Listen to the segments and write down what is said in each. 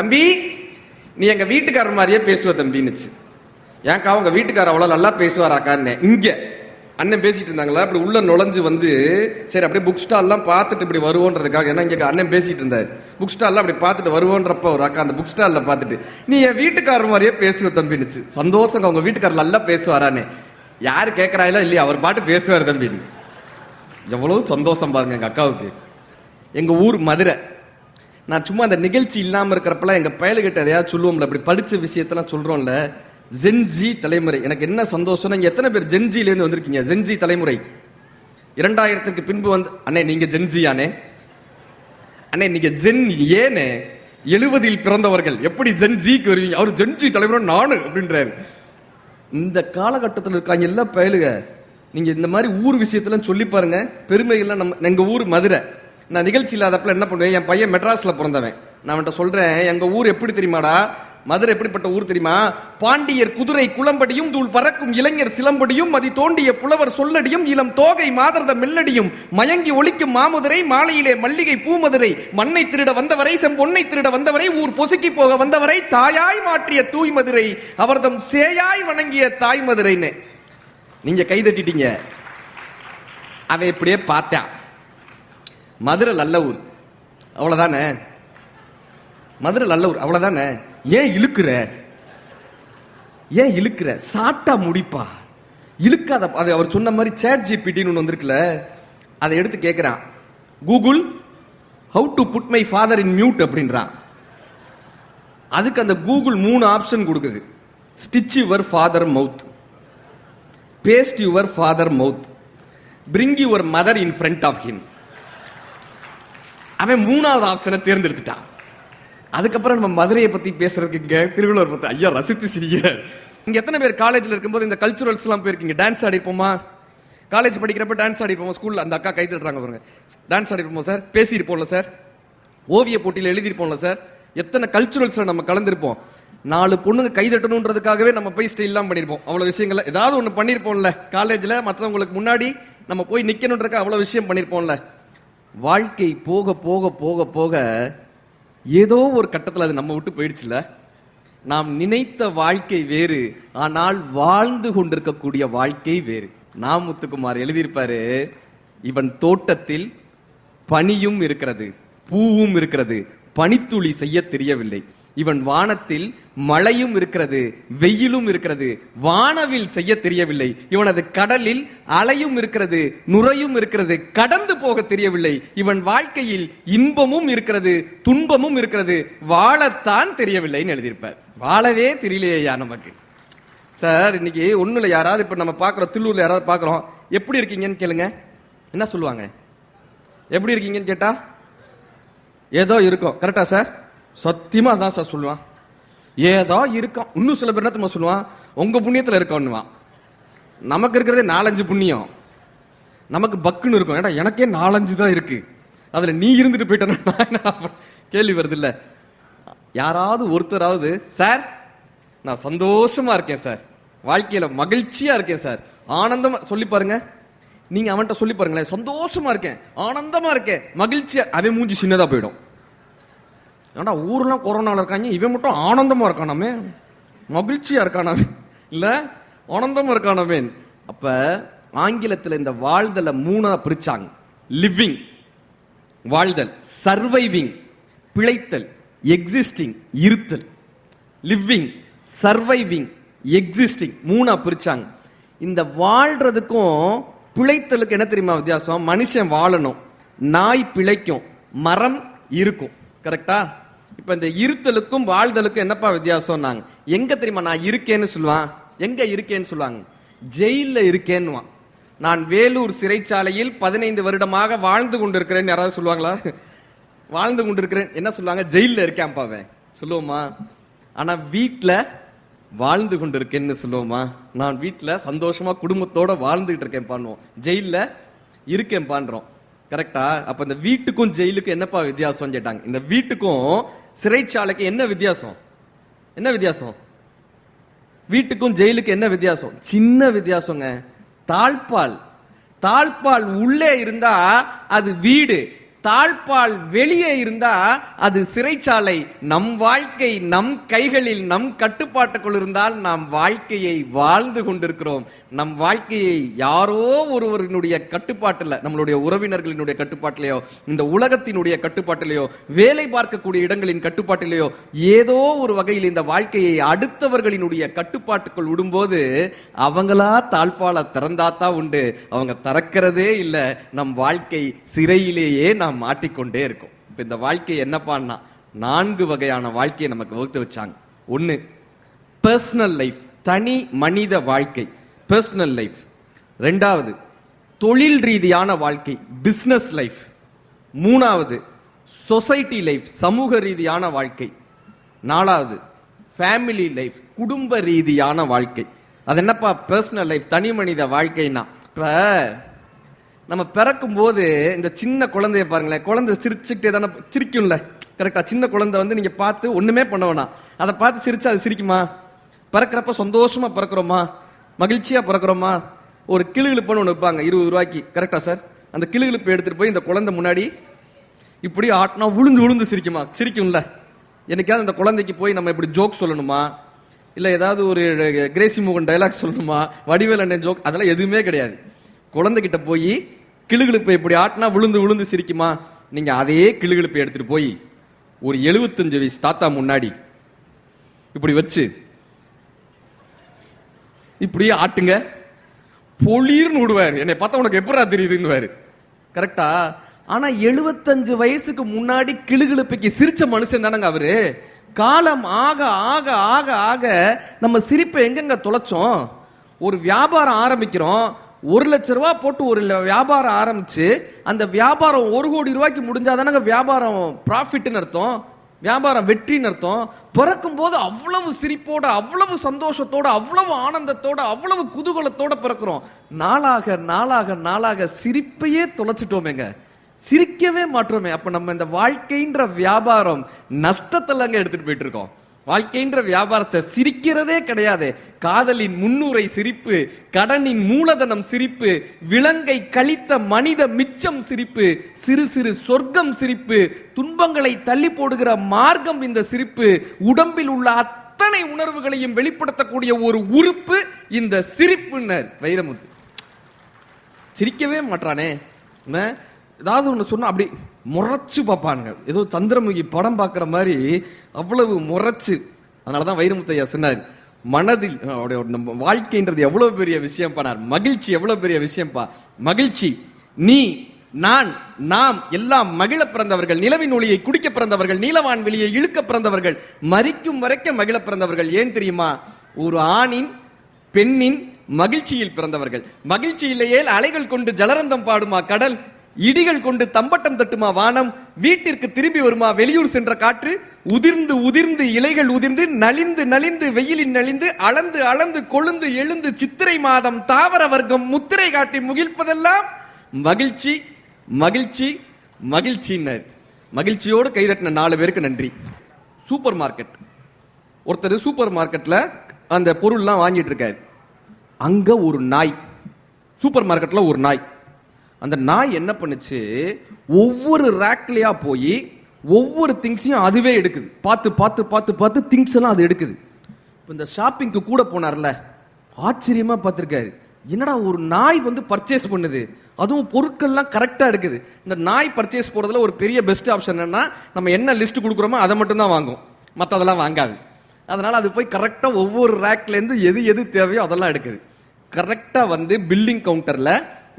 தம்பி நீ எங்க வீட்டுக்காரர் மாதிரியே பேசுவ தம்பின்னுச்சு. ஏன்க்கா உங்க வீட்டுக்காரர் அவ்வளவு நல்லா பேசுவாராக்கான்னு இங்க அண்ணன் பேசிட்டு இருந்தாங்களா, அப்படி உள்ள நுழைஞ்சு வந்து சரி அப்படியே புக் ஸ்டால்லாம் பார்த்துட்டு இப்படி வருவோன்றதுக்காக, ஏன்னா இங்க அண்ணன் பேசிட்டு இருந்தாரு, புக் ஸ்டால்லாம் அப்படி பார்த்துட்டு வருவோன்றப்ப ஒரு அக்கா அந்த புக் ஸ்டால்ல பார்த்துட்டு நீ என் வீட்டுக்காரர் மாதிரியே பேசுவ தம்பினுச்சு. சந்தோஷங்க, உங்க வீட்டுக்காரர் நல்லா பேசுவாரான்னு. யாரு கேட்கறாங்களோ இல்லையா, அவர் பாட்டு பேசுவார் தம்பின்னு. எவ்வளவு சந்தோஷம் பாருங்க எங்க அக்காவுக்கு. எங்க ஊர் மதுரை. நான் சும்மா அந்த நிகழ்ச்சி இல்லாம இருக்கிறப்பெல்லாம் எங்க பயலுகிட்ட எதையாவது சொல்லுவோம்ல, அப்படி படிச்ச விஷயத்தெல்லாம் சொல்றோம்ல. ஜென்ஜி தலைமுறை எனக்கு என்ன சந்தோஷம். நீங்க எத்தனை பேர் ஜென்ஜில இருந்து வந்திருக்கீங்க? ஜென்ஜி தலைமுறை 2000க்கு பின்பு வந்து அண்ணே நீங்க ஜென்ஜியானே, அண்ணே நீங்க ஜென் ஏனே 70ல் பிறந்தவர்கள் எப்படி ஜென்ஜிக்கு வருவீங்க? அவர் ஜென்ஜி தலைமுறை நானு அப்படின்றாரு. இந்த காலகட்டத்தில் இருக்காங்க எல்லாம் பயலுக. நீங்க இந்த மாதிரி ஊர் விஷயத்தெல்லாம் சொல்லி பாருங்க, பெருமைகள்லாம். நம்ம எங்க ஊர் மதுரை. நான் நிகழ்ச்சி இல்லாதப்ப என்ன பண்ணுவேன், என் பையன் மெட்ராஸ்ல பிறந்தவன், நான் அவன்கிட்ட சொல்றேன் எங்க ஊர் எப்படி தெரியுமாடா, மதுரை எப்படிப்பட்ட ஊர் தெரியுமா? பாண்டியர் குதிரை குளம்படியும் தூள் பறக்கும் இளைஞர் சிலம்படியும் மதி தோண்டிய புலவர் சொல்லடியும் இளம் தோகை மாதர்த மெல்லடியும் மயங்கி ஒலிக்கும் மாமுதிரை மாலையிலே மல்லிகை பூமதுரை மண்ணை திருட வந்தவரை செம்பொன்னை திருட வந்தவரை ஊர் பொசுக்கி போக வந்தவரை தாயாய் மாற்றிய தூய் மதுரை அவர்தம் சேயாய் வணங்கிய தாய் மதுரைன்னு. நீங்க கை தட்டிட்டீங்க. அவன் இப்படியே பார்த்தான். மதுரை நல்ல ஊர் அவ்வளவுதானே, மதுரை நல்ல ஊர் அவ்வளவுதானே. ஏன் இழுக்கிற, ஏன் இழுக்கிற, சாட்டா முடிப்பா இழுக்காத. அது அவர் சொன்ன மாதிரி சேட் ஜிபிடின்னு ஒன்று வந்திருக்குல்ல, அதை எடுத்து கேட்கிறான். Google how to put my father in mute அப்படின்றான். அதுக்கு அந்த கூகுள் 3 ஆப்ஷன் கொடுக்குது. Stitch your father mouth, paste your father mouth, bring your mother in front of him. அவன் 3வது ஆப்ஷனை தேர்ந்தெடுத்துட்டான். அதுக்கப்புறம் நம்ம மதுரையை பத்தி பேசுறதுக்கு திருவள்ளுவர் பத்தி ஐயா ரசிச்சு சிரிக்க. இங்க எத்தனை பேர் காலேஜ்ல இருக்கும்போது இந்த கல்ச்சுரல்ஸ் எல்லாம் போயிருக்கீங்க? டான்ஸ் ஆடிப்போமா? காலேஜ் படிக்கிறப்ப டான்ஸ் ஆடிப்போமா? ஸ்கூல்ல அந்த அக்கா கை தட்டுறாங்க பாருங்க. டான்ஸ் ஆடிப்போமா சார், பேசியிருப்போம்ல சார், ஓவிய போட்டியில் எழுதியிருப்போம்ல சார், எத்தனை கல்ச்சுரல்ஸ்ல நம்ம கலந்துருப்போம். 4 பொண்ணுங்க கை தட்டணுன்றதுக்காகவே நம்ம போய் ஸ்டைல்லாம் பண்ணிருப்போம். அவ்வளவு விஷயங்கள் ஏதாவது ஒண்ணு பண்ணிருப்போம்ல. காலேஜ்ல மற்றவங்களுக்கு முன்னாடி நம்ம போய் நிக்கணுன்றதுக்கு அவ்வளவு விஷயம் பண்ணிருப்போம்ல. வாழ்க்கை போக போக போக போக ஏதோ ஒரு கட்டத்தில் அது நம்ம விட்டு போயிடுச்சுல. நாம் நினைத்த வாழ்க்கை வேறு, ஆனால் வாழ்ந்து கொண்டிருக்கக்கூடிய வாழ்க்கை வேறு. முத்துக்குமார் எழுதியிருப்பாரு, இவன் தோட்டத்தில் பனியும் இருக்கிறது பூவும் இருக்கிறது, பனித்துளி செய்ய தெரியவில்லை. இவன் வானத்தில் மழையும் இருக்கிறது வெயிலும் இருக்கிறது, வானவில் செய்ய தெரியவில்லை. இவனது கடலில் அலையும் இருக்கிறது நுரையும் இருக்கிறது, கடந்து போக தெரியவில்லை. இவன் வாழ்க்கையில் இன்பமும் இருக்கிறது துன்பமும் இருக்கிறது, வாழத்தான் தெரியவில்லைன்னு எழுதியிருப்பார். வாழவே தெரியலையா நமக்கு சார். இன்னைக்கு ஒண்ணுல யாராவது இப்ப நம்ம பாக்குறோம், தில்லூர்ல யாராவது பாக்குறோம், எப்படி இருக்கீங்கன்னு கேளுங்க, என்ன சொல்லுவாங்க? எப்படி இருக்கீங்கன்னு கேட்டா ஏதோ இருக்கும். கரெக்டா சார்? சத்தியமா தான் சார் சொல்லுவான். ஏதோ இருக்கான். இன்னும் சில பேர் என்ன சொல்லுவான், உங்க புண்ணியத்துல இருக்கவன்னுவான். நமக்கு இருக்கிறதே 4-5 புண்ணியம், நமக்கு பக்குன்னு இருக்கும். ஏடா எனக்கே 4-5 தான் இருக்கு, அதுல நீ இருந்துட்டு போயிட்டா கேள்வி வருது இல்ல. யாராவது ஒருத்தராவது சார் நான் சந்தோஷமா இருக்கேன் சார், வாழ்க்கையில மகிழ்ச்சியா இருக்கேன் சார், ஆனந்தமா சொல்லி பாருங்க. நீங்க அவன்கிட்ட சொல்லி பாருங்களேன், சந்தோஷமா இருக்கேன் ஆனந்தமா இருக்கேன் மகிழ்ச்சியா, அவன் மூஞ்சி சின்னதா போயிடும். ஏன்னா ஊர்லாம் கொரோனால இருக்காங்க, இவன் மட்டும் ஆனந்தமா இருக்கானாமே, மகிழ்ச்சியா இருக்கானாமே, இல்ல ஆனந்தமா இருக்கானாமே. அப்ப ஆங்கிலத்தில் இந்த வாழ்தலை 3ஆ பிரிச்சாங்க. லிவிங் வாழ்தல், சர்வைவிங் பிழைத்தல், எக்ஸிஸ்டிங் இருத்தல். லிவிங் சர்வைவிங் எக்ஸிஸ்டிங் 3ஆ பிரிச்சாங்க. இந்த வாழ்றதுக்கும் பிழைத்தலுக்கு என்ன தெரியுமா வித்தியாசம்? மனுஷன் வாழணும், நாய் பிழைக்கும், மரம் இருக்கும். கரெக்டா? இப்ப இந்த இருத்தலுக்கும் வாழ்தலுக்கும் என்னப்பா வித்தியாசம்? நாங்க எங்க தெரியுமா நான் இருக்கேன்னு சொல்லுவான், எங்க இருக்கேன்னு சொல்லுவாங்க, ஜெயில இருக்கேன்னு. நான் வேலூர் சிறைச்சாலையில் 15 வருடமாக வாழ்ந்து கொண்டிருக்கிறேன் யாராவது சொல்லுவாங்களா? வாழ்ந்து கொண்டிருக்கிறேன் என்ன சொல்லுவாங்க? ஜெயில இருக்கேன் பாவே சொல்லுவோமா? ஆனா வீட்டுல வாழ்ந்து கொண்டிருக்கேன்னு சொல்லுவோமா? நான் வீட்டுல சந்தோஷமா குடும்பத்தோட வாழ்ந்துகிட்டு இருக்கேன் பண்ணுவோம், ஜெயில இருக்கேன் பான்றோம். கரெக்டா? அப்ப இந்த வீட்டுக்கும் ஜெயிலுக்கும் என்னப்பா வித்தியாசம் கேட்டாங்க. இந்த வீட்டுக்கும் சிறைச்சாலைக்கு என்ன வித்தியாசம்? என்ன வித்தியாசம்? வீட்டுக்கும் ஜெயிலுக்கு என்ன வித்தியாசம்? சின்ன வித்தியாசங்க. தாழ்பால், தாழ்பால் உள்ளே இருந்தா அது வீடு, தாழ்பால் வெளியே இருந்தா அது சிறைச்சாலை. நம் வாழ்க்கை நம் கைகளில் நம் கட்டுப்பாட்டுக்குள் இருந்தால் நாம் வாழ்க்கையை வாழ்ந்து கொண்டிருக்கிறோம். நம் வாழ்க்கையை யாரோ ஒருவரினுடைய கட்டுப்பாட்டில், நம்மளுடைய உறவினர்களினுடைய கட்டுப்பாட்டிலேயோ, இந்த உலகத்தினுடைய கட்டுப்பாட்டிலேயோ, வேலை பார்க்கக்கூடிய இடங்களின் கட்டுப்பாட்டிலேயோ, ஏதோ ஒரு வகையில் இந்த வாழ்க்கையை அடுத்தவர்களினுடைய கட்டுப்பாட்டுக்குள் விடும்போது அவங்களா தாழ்பால திறந்தாத்தான் உண்டு. அவங்க திறக்கிறதே இல்லை. நம் வாழ்க்கை சிறையிலேயே நாம் மாட்டிக்கொண்டே இருக்கும். இப்ப இந்த வாழ்க்கை என்னப்பான்னா 4 வகையான வாழ்க்கையை நமக்கு வகுத்து வச்சாங்க. 1 பர்சனல் லைஃப், தனி மனித வாழ்க்கை, பர்சனல் லைஃப். 2வது தொழில் ரீதியான வாழ்க்கை, பிசினஸ் லைஃப். 3வது சொசைட்டி லைஃப், சமூக ரீதியான வாழ்க்கை. 4வது ஃபேமிலி லைஃப், குடும்ப ரீதியான வாழ்க்கை. அது என்னப்பா பர்சனல் லைஃப், தனி மனித வாழ்க்கைன்னா, இப்ப நம்ம பிறக்கும் போது இந்த சின்ன குழந்தைய பாருங்களேன், குழந்தை சிரிச்சுக்கிட்டே தானே சிரிக்கும்ல, கரெக்டா? சின்ன குழந்தை வந்து நீங்க பார்த்து ஒண்ணுமே பண்ண வேணாம், அதை பார்த்து சிரிச்சா அது சிரிக்குமா? பிறக்கிறப்ப சந்தோஷமா பிறக்கிறோமா, மகிழ்ச்சியா பிறக்கிறோமா? ஒரு கிளுகிழுப்புன்னு ஒன்று வைப்பாங்க 20 ரூபாய்க்கு, கரெக்டா சார்? அந்த கிளுகிழுப்பு எடுத்துட்டு போய் இந்த குழந்தை முன்னாடி இப்படி ஆட்டினா உளுந்து உளுந்து சிரிக்குமா? சிரிக்கும்ல. என்னைக்காவது அந்த குழந்தைக்கு போய் நம்ம இப்படி ஜோக் சொல்லணுமா, இல்ல ஏதாவது ஒரு கிரேசி மோகன் டைலாக் சொல்லணுமா, வடிவேல் அண்ணன் ஜோக், அதெல்லாம் எதுவுமே கிடையாது. குழந்தைகிட்ட போய் கிளுகிழுப்பை இப்படி ஆட்டினா விழுந்து விழுந்து சிரிக்குமா? நீங்க அதே கிளுகிழுப்பை எடுத்துட்டு போய் ஒரு 75 வயசு தாத்தா முன்னாடி இப்படி வச்சு இப்படியே ஆட்டுங்க, பொலிர்னு விடுவாரு. என்னை பார்த்தா உனக்கு எப்படா தெரியுதுன்னு, கரெக்டா? ஆனா 75 வயசுக்கு முன்னாடி கிளுகிழுப்பைக்கு சிரிச்ச மனுஷன் தானங்க அவரு. காலம் ஆக ஆக ஆக ஆக நம்ம சிரிப்பை எங்கெங்க தொலைச்சோம்? ஒரு வியாபாரம் ஆரம்பிக்கிறோம், 1 லட்சம் ரூபாய் போட்டு ஒரு வியாபாரம் ஆரம்பிச்சு அந்த வியாபாரம் 1 கோடி ரூபாய்க்கு முடிஞ்சாதானங்க வியாபாரம் ப்ராஃபிட்னு அர்த்தம், வியாபாரம் வெற்றின்னு அர்த்தம். பிறக்கும் போது அவ்வளவு சிரிப்போட, அவ்வளவு சந்தோஷத்தோட, அவ்வளவு ஆனந்தத்தோட, அவ்வளவு குதூகலத்தோட பிறக்கிறோம். நாளாக நாளாக நாளாக சிரிப்பையே தொலைச்சிட்டோமேங்க, சிரிக்கவே மாற்றோமே. அப்ப நம்ம இந்த வாழ்க்கைன்ற வியாபாரம் நஷ்டத்திலங்க எடுத்துட்டு போயிட்டு இருக்கோம். வாழ்க்கைன்ற வியாபாரத்தை சிரிக்கிறதே கிடையாது. காதலின் முன்னுரை சிரிப்பு, கடனின் மூலதனம் சிரிப்பு, விலங்கை கழித்த மனித மிச்சம் சிரிப்பு, சிறு சிறு சொர்க்கம் சிரிப்பு, துன்பங்களை தள்ளி போடுகிற மார்க்கம் இந்த சிரிப்பு, உடம்பில் உள்ள அத்தனை உணர்வுகளையும் வெளிப்படுத்தக்கூடிய ஒரு உறுப்பு இந்த சிரிப்புன்னர் வைரமுத்து. சிரிக்கவே மாட்டானே, ஏதாவது ஒன்று சொன்னா அப்படி முறைச்சு பார்ப்பானுங்க, ஏதோ சந்திரமுகி படம் பார்க்குற மாதிரி அவ்வளவு முறைச்சு. அதனாலதான் வைரமுத்தையா சொன்னார், மனதில் வாழ்க்கைன்றது எவ்வளவு பெரிய விஷயம் பார், மகிழ்ச்சி எவ்வளவு பெரிய விஷயம் பா. மகிழ்ச்சி நீ நான் நாம் எல்லாம் மகிழ பிறந்தவர்கள், நிலவின் ஒளியை குடிக்க பிறந்தவர்கள், நீலவான் வெளியை இழுக்க பிறந்தவர்கள், மரிக்கும் வரைக்கும் மகிழ பிறந்தவர்கள். ஏன் தெரியுமா? ஒரு ஆணின் பெண்ணின் மகிழ்ச்சியில் பிறந்தவர்கள். மகிழ்ச்சி இல்லையே அலைகள் கொண்டு ஜலரந்தம் பாடுமா கடல், இடிகள் கொண்டு தம்பட்டம் தட்டுமா வானம், வீட்டிற்கு திரும்பி வருமா வெளியூர் சென்ற காற்று, உதிர்ந்து உதிர்ந்து இலைகள் உதிர்ந்து நலிந்து நலிந்து வெயிலின் நலிந்து அளந்து அளந்து கொழுந்து எழுந்து சித்திரை மாதம் தாவர வர்க்கம் முத்திரை காட்டி முகிழ்ப்பதெல்லாம் மகிழ்ச்சி மகிழ்ச்சி மகிழ்ச்சியினர். மகிழ்ச்சியோடு கைதட்டின 4 பேருக்கு நன்றி. சூப்பர் மார்க்கெட், ஒருத்தர் சூப்பர் மார்க்கெட்ல அந்த பொருள்லாம் வாங்கிட்டு இருக்காரு. அங்க ஒரு நாய், சூப்பர் மார்க்கெட்ல ஒரு நாய். அந்த நாய் என்ன பண்ணுச்சு, ஒவ்வொரு ரேக்லயா போய் ஒவ்வொரு திங்ஸையும் அதுவே எடுக்குது. பார்த்து பார்த்து பார்த்து பார்த்து திங்ஸ் எல்லாம் அது எடுக்குது. இந்த ஷாப்பிங்க்கு கூட போனார்ல, ஆச்சரியமா பார்த்திருக்காரு, என்னடா ஒரு நாய் வந்து பர்ச்சேஸ் பண்ணுது, அதுவும் பொருட்கள்லாம் கரெக்டா எடுக்குது. இந்த நாய் பர்ச்சேஸ் போறதுல ஒரு பெரிய பெஸ்ட் ஆப்ஷன் என்னன்னா, நம்ம என்ன லிஸ்ட் கொடுக்குறோமோ அதை மட்டும் தான் வாங்கும், மற்றதெல்லாம் வாங்காது. அதனால அது போய் கரெக்டா ஒவ்வொரு ரேக்ல இருந்து எது எது தேவையோ அதெல்லாம் எடுக்குது. கரெக்டா வந்து பில்லிங் கவுண்டர்ல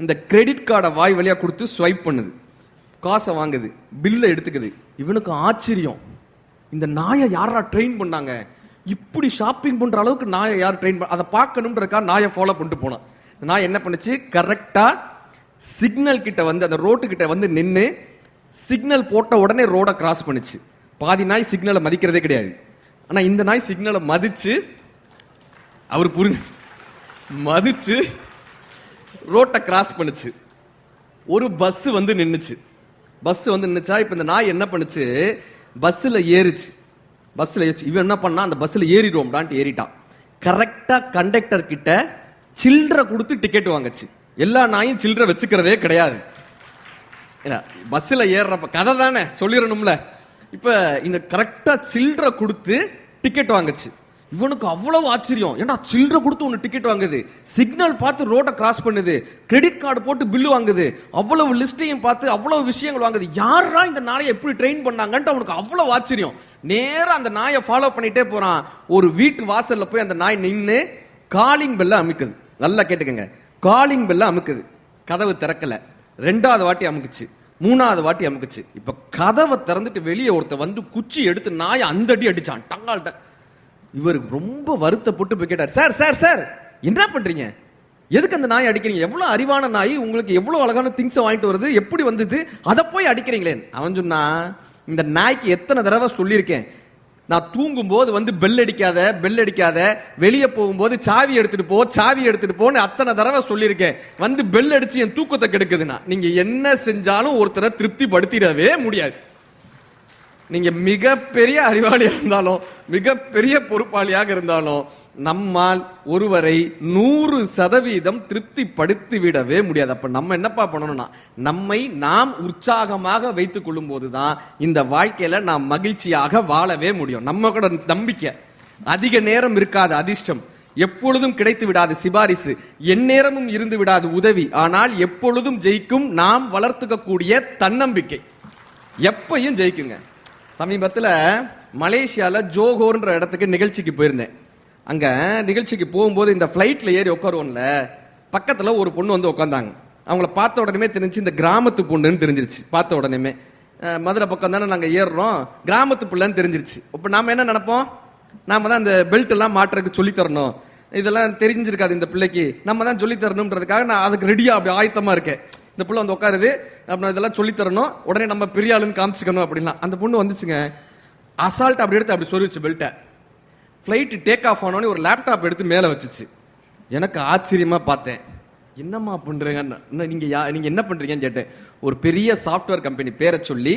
இந்த கிரெடிட் கார்டை வாய் வழியா கொடுத்து ஸ்வைப் பண்ணுது, காசை வாங்குது, பில்லை எடுத்துக்குது. இவனுக்கு ஆச்சரியம், இந்த நாயை யாரா ட்ரெயின் பண்ணாங்க, இப்படி ஷாப்பிங் பண்ற அளவுக்கு நாயை யார் ட்ரெயின் பண்ண, அதை பார்க்கணும்ன்றதுக்காக நாயை ஃபாலோ பண்ணிட்டு போனான். நாய் என்ன பண்ணுச்சு, கரெக்டா சிக்னல் கிட்ட வந்து அந்த ரோட்டு கிட்ட வந்து நின்று சிக்னல் போட்ட உடனே ரோட கிராஸ் பண்ணுச்சு. பாதி நாய் சிக்னலை மதிக்கிறதே கிடையாது, ஆனா இந்த நாய் சிக்னலை மதிச்சு, அவர் புரிஞ்சு மதிச்சு ரோட்டை கிராஸ் பண்ணுச்சு. ஒரு பஸ் வந்து நின்னுச்சு. பஸ் வந்து நின்னுச்சா, இப்ப இந்த நாய் என்ன பண்ணுச்சு, பஸ்ல ஏறிச்சு. பஸ்ல ஏறிச்சு. இவன் என்ன பண்ணா, அந்த பஸ்ல ஏறிடுவோம்டான்ட்டு ஏறிட்டான். கரெக்டா கண்டக்டர் கிட்ட சில்லறை கொடுத்து டிக்கெட் வாங்குச்சு. எல்லா நாயும் சில்லறை வச்சுக்கிறதே கிடையாது. பஸ்ல ஏறுறப்ப கதை தானே சொல்லிடணும்ல. இப்ப இந்த கரெக்டா சில்லற கொடுத்து டிக்கெட் வாங்குச்சு. இவனுக்கு அவ்வளவு ஆச்சரியம், ஏன்னா சில்லற கொடுத்து ஒன்னு டிக்கெட் வாங்குது, சிக்னல் பார்த்து ரோட்டை கிராஸ் பண்ணுது, கிரெடிட் கார்டு போட்டு பில்லு வாங்குது, அவ்வளவு லிஸ்டையும் பார்த்து அவ்வளவு விஷயங்கள் வாங்குது. யாரா இந்த நாயை எப்படி ட்ரெயின் பண்ணாங்கன்ட்டு அவனுக்கு அவ்வளவு ஆச்சரியம். நேரா அந்த நாயை ஃபாலோ பண்ணிட்டே போறான். ஒரு வீட்டு வாசல்ல போய் அந்த நாய் நின்று காலிங் பெல்ல அமுக்குது. நல்லா கேட்டுக்கங்க, காலிங் பெல்ல அமுக்குது. கதவு திறக்கல. 2வது வாட்டி அமுக்குச்சு, 3வது வாட்டி அமுக்குச்சு. இப்ப கதவை திறந்துட்டு வெளியே ஒருத்த வந்து குச்சி எடுத்து நாயை அந்த அடி அடிச்சான் டங்கால்ட்ட. இவருக்கு ரொம்ப வருத்தப்பட்டு போய் கேட்டார், சார் சார் சார் என்ன பண்றீங்க, எதுக்கு அந்த நாயை அடிக்கிறீங்க, எவ்வளவு அறிவான நாய், உங்களுக்கு எவ்வளவு அழகான திங்ஸ் வாங்கிட்டு வருது, எப்படி வந்தது, அதை போய் அடிக்கிறீங்களே. அவன் சொன்னா, இந்த நாய்க்கு எத்தனை தடவை சொல்லியிருக்கேன், நான் தூங்கும் போது வந்து பெல் அடிக்காத, வெளியே போகும்போது சாவி எடுத்துட்டு போன்னு அத்தனை தடவை சொல்லியிருக்கேன். வந்து பெல் அடிச்சு என் தூக்கத்தை கெடுக்குதுன்னா நீங்க என்ன செஞ்சாலும் ஒருத்தரை திருப்தி படுத்திடவே முடியாது. நீங்க மிகப்பெரிய அறிவாளியாக இருந்தாலும் மிகப்பெரிய பொறுப்பாளியாக இருந்தாலும் நம்மால் ஒருவரை 100% திருப்தி படுத்திவிடவே முடியாது. அப்ப நம்ம என்னப்பா பண்ணணும்னா, நம்மை நாம் உற்சாகமாக வைத்துக் கொள்ளும் போதுதான் இந்த வாழ்க்கையில நாம் மகிழ்ச்சியாக வாழவே முடியும். நம்ம கூட நம்பிக்கை, அதிக நேரம் இருக்காது அதிர்ஷ்டம், எப்பொழுதும் கிடைத்து விடாது சிபாரிசு, எந்நேரமும் இருந்து விடாது உதவி, ஆனால் எப்பொழுதும் ஜெயிக்கும் நாம் வளர்த்துக்க கூடிய தன்னம்பிக்கை எப்பையும் ஜெயிக்குங்க. சமீபத்தில் மலேசியால ஜோஹோர்ன்ற இடத்துக்கு நிகழ்ச்சிக்கு போயிருந்தேன். அங்க நிகழ்ச்சிக்கு போகும்போது இந்த பிளைட்ல ஏறி உட்காருவோம்ல, பக்கத்துல ஒரு பொண்ணு வந்து உட்காந்தாங்க. அவங்கள பார்த்த உடனே தெரிஞ்சு இந்த கிராமத்து பொண்ணுன்னு தெரிஞ்சிருச்சு. பார்த்த உடனே மதுரை பக்கம் தானே நாங்க ஏறுறோம், கிராமத்து பிள்ளைன்னு தெரிஞ்சிருச்சு. இப்ப நாம என்ன நினைப்போம், நாம தான் இந்த பெல்ட் எல்லாம் மாட்டுறதுக்கு சொல்லி தரணும், இதெல்லாம் தெரிஞ்சிருக்காது இந்த பிள்ளைக்கு, நம்ம தான் சொல்லி தரணும்ன்றதுக்காக நான் அதுக்கு ரெடியா அப்படி ஆயத்தமா இருக்கேன். இந்த புள்ள வந்து உட்காருது, அப்படின்னா இதெல்லாம் சொல்லி தரணும், உடனே நம்ம பெரிய ஆளுன்னு காமிச்சிக்கணும் அப்படின்னா. அந்த பொண்ணு வந்துச்சுங்க, அசால்ட் அப்படி எடுத்து அப்படி சொல்லிச்சு பெல்ட்டை. ஃப்ளைட் டேக் ஆஃப் ஆனோடனே ஒரு லேப்டாப் எடுத்து மேலே வச்சுச்சு. எனக்கு ஆச்சரியமா பார்த்தேன், என்னம்மா பண்றீங்க, நீங்க என்ன பண்றீங்கன்னு கேட்டேன். ஒரு பெரிய சாஃப்ட்வேர் கம்பெனி பேரை சொல்லி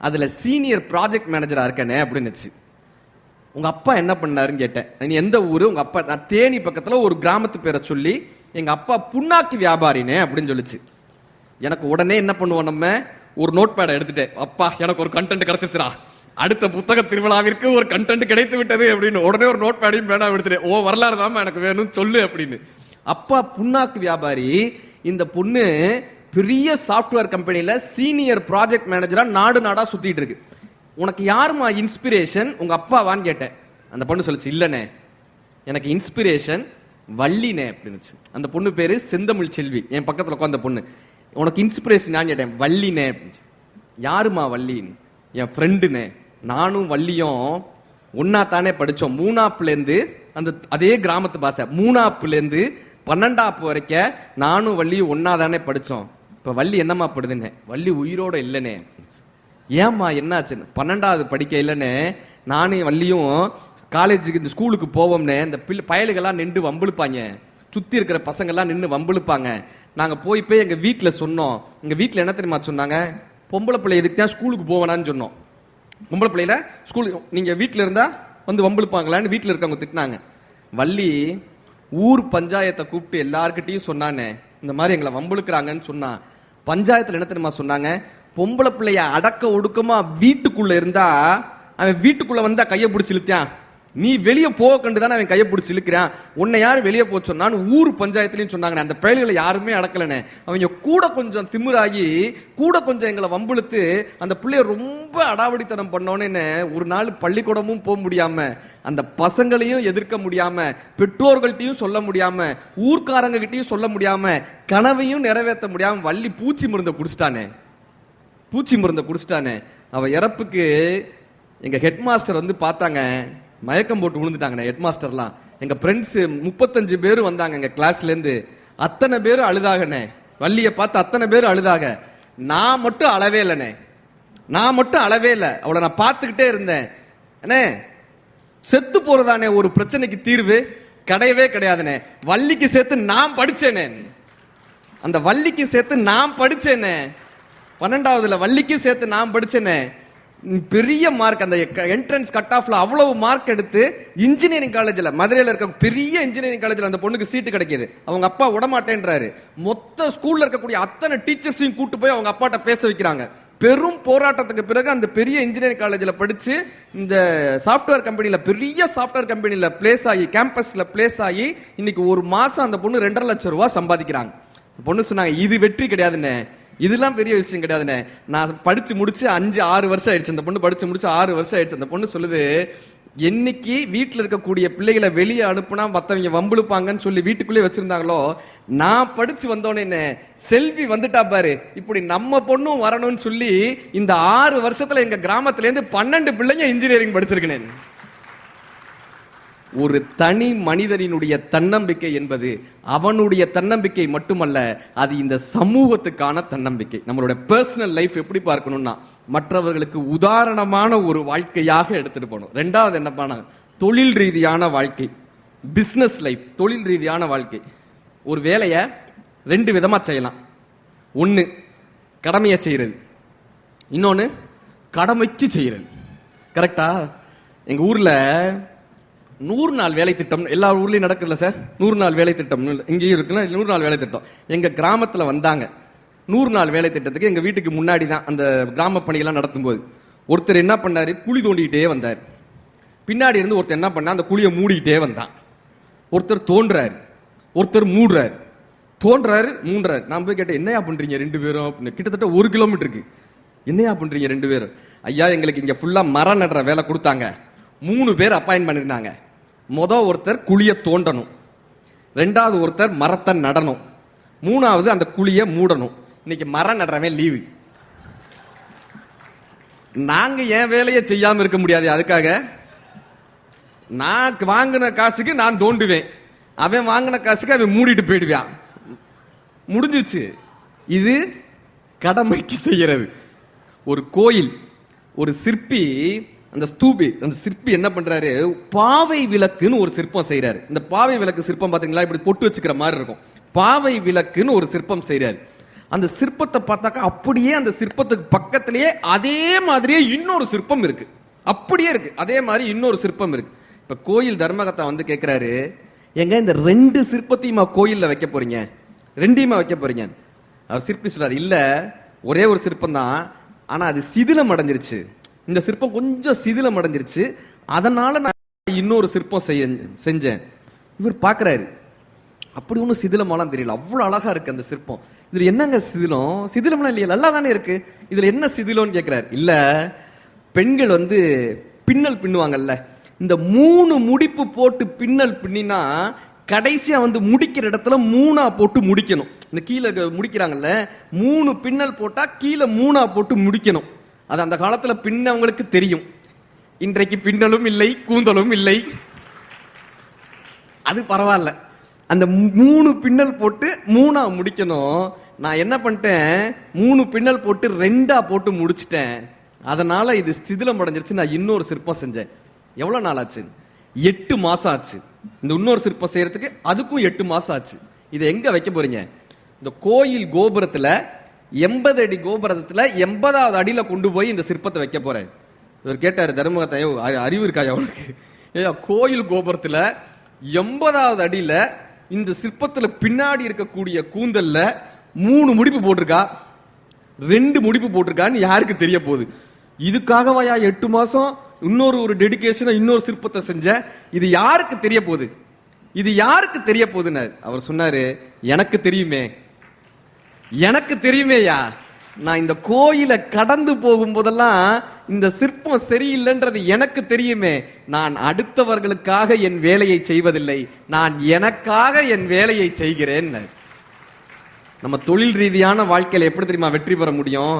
அதுல சீனியர் ப்ராஜெக்ட் மேனேஜரா இருக்கனே அப்படின்னுச்சு. உங்க அப்பா என்ன பண்ணாருன்னு கேட்டேன். நீ எந்த ஊரு உங்க அப்பா? நான் தேனி பக்கத்துல ஒரு கிராமத்து பேரை சொல்லி எங்க அப்பா புண்ணாக்கு வியாபாரினே அப்படின்னு சொல்லிச்சு. எனக்கு உடனே என்ன பண்ணுவோம், நம்ம ஒரு நோட் பேடை எடுத்துட்டேன். அப்பா எனக்கு ஒரு கண்டென்ட் கிடைச்சிச்சுடா, அடுத்த புத்தக திருவிழாவிற்கு ஒரு கண்டென்ட் கிடைத்து விட்டது அப்படின்னு உடனே ஒரு நோட் பேடையும் பேடா எடுத்துட்டேன். ஓ வரலாறு தான் எனக்கு வேணும் சொல்லு அப்படின்னு. அப்பா புண்ணாக்கு வியாபாரி, இந்த பொண்ணு பெரிய சாஃப்ட்வேர் கம்பெனில சீனியர் ப்ராஜெக்ட் மேனேஜரா நாடு நாடா சுத்திட்டு இருக்கு. உனக்கு யாருமா இன்ஸ்பிரேஷன், உங்க அப்பாவான்னு கேட்டேன். அந்த பொண்ணு சொல்லிச்சு, இல்லனே எனக்கு இன்ஸ்பிரேஷன் வள்ளினே அப்படின்னுச்சு. அந்த பொண்ணு பேரு செந்தமிழ் செல்வி, என் பக்கத்துல உட்காந்த பொண்ணு. உனக்கு இன்ஸ்பிரேஷன் நான் கேட்டேன். வள்ளினே. யாருமா வள்ளின்னு? என் ஃப்ரெண்டுனே. நானும் வள்ளியும் ஒன்னா தானே படிச்சோம். 3ஆப்புலேருந்து அந்த அதே கிராமத்து பாஷை, 3ஆப்புலேருந்து 12ஆப்பு வரைக்கும் நானும் வள்ளியும் ஒன்னா தானே படிச்சோம். இப்ப வள்ளி என்னம்மா படுதுன்னு. வள்ளி உயிரோட இல்லனே. ஏம்மா என்னாச்சுன்னு. 12வது படிக்க இல்லனே, நானும் வள்ளியும் காலேஜுக்கு இந்த ஸ்கூலுக்கு போவோம்னே, இந்த பயலுகள்லாம் நின்று வம்பிழுப்பாங்க, சுத்தி இருக்கிற பசங்கள்லாம் நின்று வம்பிழுப்பாங்க. நாங்க போய் எங்க வீட்டுல சொன்னோம். எங்க வீட்டுல என்ன தெரியுமா சொன்னாங்க, பொம்பளை பிள்ளை எதுக்கு தான் ஸ்கூலுக்கு போவேனான்னு சொன்னோம். பொம்பளை பிள்ளையில ஸ்கூல் நீங்க வீட்டுல இருந்தா வந்து வம்பிழுப்பாங்களான்னு வீட்டுல இருக்கவங்க திட்டினாங்க. வள்ளி ஊர் பஞ்சாயத்தை கூப்பிட்டு எல்லார்கிட்டையும் சொன்னானே, இந்த மாதிரி எங்களை வம்பிழுக்கிறாங்கன்னு சொன்னா. பஞ்சாயத்துல என்ன தெரியுமா சொன்னாங்க, பொம்பளை பிள்ளைய அடக்க ஒடுக்கமா வீட்டுக்குள்ள இருந்தா அவன் வீட்டுக்குள்ள வந்தா கையை பிடிச்சி இழுத்தான், நீ வெளியே போக கண்டுதானே அவன் கையை பிடிச்சி இழுக்கிறான், உன்னை யாரு வெளியே போக சொன்னான்னு ஊர் பஞ்சாயத்துலயும் சொன்னாங்க. அந்த பயல்களை யாருமே அடக்கலனே. அவங்க கூட கொஞ்சம் திமிராகி கூட கொஞ்சம் எங்களை வம்பிழுத்து அந்த பிள்ளைய ரொம்ப அடாவடித்தனம் பண்ணோன்னு ஒரு நாள் பள்ளிக்கூடமும் போக முடியாம, அந்த பசங்களையும் எதிர்க்க முடியாம, பெற்றோர்கள்ட்டையும் சொல்ல முடியாம, ஊர்க்காரங்க கிட்டையும் சொல்ல முடியாம, கனவையும் நிறைவேற்ற முடியாம வள்ளி பூச்சி மருந்தை குடிச்சிட்டானே. அவ இறப்புக்கு எங்க ஹெட் மாஸ்டர் வந்து பார்த்தாங்க, மயக்கம் போட்டு விழுந்துட்டாங்க. ஹெட் மாஸ்டர்லாம் எங்க ஃப்ரெண்ட்ஸ் 35 பேர் வந்தாங்க எங்க கிளாஸ்ல இருந்து. அத்தனை பேரும் அழுதாகனே, வள்ளிய பார்த்து அத்தனை பேரும் அழுதாக. நான் மட்டும் அழவே இல்லைனே, அவளை நான் பார்த்துக்கிட்டே இருந்தேன். அண்ணே, செத்து போறதானே ஒரு பிரச்சனைக்கு தீர்வு கிடையவே கிடையாதுனே. வள்ளிக்கு சேர்த்து நான் படிச்சேனே, அந்த வள்ளிக்கு சேர்த்து நான் படிச்சேனே, 12வதுல வள்ளிக்கு சேர்த்து நான் படிச்சேனே. பெரிய மார்க், அந்த என்ட்ரன்ஸ் கட் ஆஃப்ல அவ்வளவு மார்க் எடுத்து இன்ஜினியரிங் காலேஜ்ல, மதுரையில இருக்க பெரிய இன்ஜினியரிங் காலேஜ்ல அந்த பொண்ணுக்கு சீட்டு கிடைக்குது. அவங்க அப்பா விடமாட்டேன்றாரு. மொத்த ஸ்கூல்ல இருக்கக்கூடிய அத்தனை டீச்சர்ஸையும் கூட்டு போய் அவங்க அப்பாட்ட பேச வைக்கிறாங்க. பெரும் போராட்டத்துக்கு பிறகு அந்த பெரிய இன்ஜினியரிங் காலேஜ்ல படிச்சு இந்த சாஃப்ட்வேர் கம்பெனில, பெரிய சாஃப்ட்வேர் கம்பெனில பிளேஸ் ஆகி, கேம்பஸ்ல பிளேஸ் ஆகி, இன்னைக்கு ஒரு மாசம் அந்த பொண்ணு 2.5 லட்சம் ரூபாய் சம்பாதிக்கிறாங்க. பொண்ணு சொன்னாங்க, இது வெற்றி கிடையாதுன்னு, இதெல்லாம் பெரிய விஷயம் கிடையாதுன்னு. நான் படிச்சு முடிச்சு 5-6 வருஷம் ஆயிடுச்சு. அந்த பொண்ணு படிச்சு முடிச்சு 6 வருஷம் ஆயிடுச்சு. அந்த பொண்ணு சொல்லுது, என்னைக்கு வீட்டில் இருக்கக்கூடிய பிள்ளைகளை வெளியே அனுப்புனா மற்றவங்க வம்புழுப்பாங்கன்னு சொல்லி வீட்டுக்குள்ளே வச்சிருந்தாங்களோ, நான் படிச்சு வந்தோன்னே செல்வி வந்துட்டா பாரு, இப்படி நம்ம பொண்ணும் வரணும்னு சொல்லி இந்த 6 வருஷத்துல எங்க கிராமத்துல இருந்து 12 பிள்ளைங்க இன்ஜினியரிங் படிச்சிருக்கேன். ஒரு தனி மனிதனினுடைய தன்னம்பிக்கை என்பது அவனுடைய தன்னம்பிக்கை மட்டுமல்ல, அது இந்த சமூகத்துக்கான தன்னம்பிக்கை. நம்மளுடைய பர்சனல் லைஃப் எப்படி பார்க்கணும்னா, மற்றவர்களுக்கு உதாரணமான ஒரு வாழ்க்கையாக எடுத்துட்டு போகணும். ரெண்டாவது என்ன பண்ண, தொழில் ரீதியான வாழ்க்கை, பிசினஸ் லைஃப், தொழில் ரீதியான வாழ்க்கை. ஒரு வேலையை 2 விதமா செய்யலாம். ஒன்னு கடமையை செய்யறது, இன்னொன்னு கடமைக்கு செய்யறது. கரெக்டா? எங்க ஊர்ல 100 நாள் வேலை திட்டம் எல்லா ஊர்லயும் நடக்குதுல்ல சார்? 100 நாள் வேலை திட்டம் இங்கேயும் இருக்குன்னா 100 நாள் வேலை திட்டம் எங்க கிராமத்துல வந்தாங்க. 100 நாள் வேலை திட்டத்துக்கு எங்க வீட்டுக்கு முன்னாடி தான் அந்த கிராம பணிகள்லாம் நடத்தும் போது ஒருத்தர் என்ன பண்ணாரு, குழி தோண்டிக்கிட்டே வந்தார். பின்னாடி இருந்து ஒருத்தர் என்ன பண்ணா, அந்த குழியை மூடிக்கிட்டே வந்தான். ஒருத்தர் தோன்றாரு, ஒருத்தர் மூடுறாரு, தோன்றாரு, மூன்றாரு. நான் போய் கேட்டேன், என்னையா பண்றீங்க 2 பேரும் அப்படின்னு. கிட்டத்தட்ட 1 கிலோமீட்டருக்கு. என்னையா பண்றீங்க 2 பேரும்? ஐயா, எங்களுக்கு இங்க ஃபுல்லா மரம் நடுற வேலை கொடுத்தாங்க, 3 பேர் அப்பாயின்ட் பண்ணிருந்தாங்க. ஒருத்தர் குழிய தோண்டணும், 2வது ஒருத்தர் மரத்தை நடணும், 3வது அந்த குழிய மூடணும். இன்னைக்கு மரம் நடுறவன் லீவு. நாங்க என் வேலையை செய்யாம இருக்க முடியாது. அதுக்காக நான் வாங்கின காசுக்கு நான் தோண்டுவேன், அவன் வாங்கின காசுக்கு அவன் மூடிட்டு போயிடுவான். முடிஞ்சிச்சு. இது கடமைக்கு செய்யறது. ஒரு கோயில், ஒரு சிற்பி, அந்த சிற்பி என்ன பண்றாரு, பாவை விளக்குன்னு ஒரு சிற்பம் செய்யறாரு. இந்த பாவை விளக்கு சிற்பம் பாத்தீங்களா, இப்படி பொட்டு வச்சுக்கிற மாதிரி இருக்கும். பாவை விளக்குன்னு ஒரு சிற்பம் செய்யறாரு. அந்த சிற்பத்தை பார்த்தாக்கா அப்படியே அந்த சிற்பத்துக்கு பக்கத்திலேயே அதே மாதிரியே இன்னொரு சிற்பம் இருக்கு. அப்படியே இருக்கு, அதே மாதிரி இன்னொரு சிற்பம் இருக்கு. இப்ப கோயில் தர்மகர்த்தா வந்து கேட்கிறாரு, எங்க இந்த 2 சிற்பத்தையுமா கோயில்ல வைக்க போறீங்க, 2யுமா வைக்க போறீங்க? அவர் சிற்பி சொல்றாரு, இல்ல ஒரே ஒரு சிற்பம் தான், ஆனா அது சிதிலம் அடைஞ்சிருச்சு. இந்த சிற்பம் கொஞ்சம் சிதிலம் அடைஞ்சிருச்சு, அதனால நான் இன்னொரு சிற்பம் செஞ்சேன். இவர் பாக்குறாரு, அப்படி ஒன்றும் சிதிலமெல்லாம் தெரியல, அவ்வளவு அழகா இருக்கு அந்த சிற்பம். இதுல என்னங்க சிதிலம்? சிதிலம்லாம் இல்லையா, நல்லா தானே இருக்கு, இதுல என்ன சிதிலம்னு கேட்கிறாரு. இல்ல, பெண்கள் வந்து பின்னல் பின்னுவாங்கல்ல, இந்த 3 முடிப்பு போட்டு பின்னல் பின்னினா கடைசியா வந்து முடிக்கிற இடத்துல 3ஆ போட்டு முடிக்கணும். இந்த கீழே முடிக்கிறாங்கல்ல, 3 பின்னல் போட்டா கீழே 3ஆ போட்டு முடிக்கணும். அது அந்த காலத்துல பின்னவங்களுக்கு தெரியும். இன்றைக்கு பின்னலும் இல்லை, கூந்தலும் இல்லை, அது பரவாயில்ல. அந்த 3 பின்னல் போட்டு 3ஆ முடிக்கணும். நான் என்ன பண்ணிட்டேன், 3 பின்னல் போட்டு 2ஆ போட்டு முடிச்சிட்டேன். அதனால இது சிதிலம் அடைஞ்சிருச்சு. நான் இன்னொரு சிற்பம் செஞ்சேன். எவ்வளவு நாள் ஆச்சு? 8 மாசம் ஆச்சு. இந்த இன்னொரு சிற்பம் செய்யறதுக்கு அதுக்கும் 8 மாசம் ஆச்சு. இதை எங்க வைக்க போறீங்க? இந்த கோயில் கோபுரத்துல 80 அடி கோபுரத்துல 80வது அடியில கொண்டு போய் இந்த சிற்பத்தை வைக்க போறேன். இவர் கேட்டாரு, தர்மகர்த்தா, அறிவு இருக்கா அவனுக்கு? கோயில் கோபுரத்துல 80வது அடியில இந்த சிற்பத்துல பின்னாடி இருக்கக்கூடிய கூந்தல்ல 3 முடிப்பு போட்டிருக்கா, 2 முடிப்பு போட்டிருக்கான்னு யாருக்கு தெரிய போகுது? இதுக்காகவாயா 8 மாசம் இன்னொரு டெடிகேஷன் இன்னொரு சிற்பத்தை செஞ்ச? இது யாருக்கு தெரிய போகுது? இது யாருக்கு தெரிய போகுதுன்னு அவர் சொன்னாரு, எனக்கு தெரியுமே, எனக்கு தெரியுமேயா. நான் இந்த கோயிலை கடந்து போகும் போதெல்லாம் இந்த சிற்பம் சரியில்லைன்றது எனக்கு தெரியுமே. நான் அடுத்தவர்களுக்காக என் வேலையை செய்வதில்லை, நான் எனக்காக என் வேலையை செய்கிறேன். நம்ம தொழில் ரீதியான வாழ்க்கையில எப்படி தெரியுமா வெற்றி பெற முடியும்?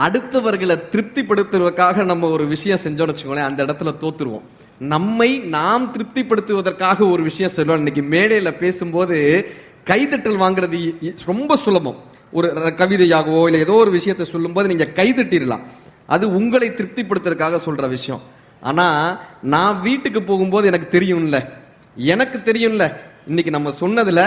அடுத்தவர்களை திருப்திப்படுத்துவதற்காக நம்ம ஒரு விஷயம் செஞ்சோம்னு வச்சுக்கோங்களேன், அந்த இடத்துல தோத்துருவோம். நம்மை நாம் திருப்திப்படுத்துவதற்காக ஒரு விஷயம் சொல்லுவோம். இன்னைக்கு மேடையில பேசும்போது கைதட்டல் வாங்குறது ரொம்ப சுலபம். ஒரு கவிதையாகவோ இல்லை ஏதோ ஒரு விஷயத்தை சொல்லும் போது நீங்க கைதட்டிடலாம், அது உங்களை திருப்திப்படுத்துறதுக்காக சொல்ற விஷயம். ஆனா நான் வீட்டுக்கு போகும்போது எனக்கு தெரியும்ல, எனக்கு தெரியும்ல, இன்னைக்கு நம்ம சொன்னதுல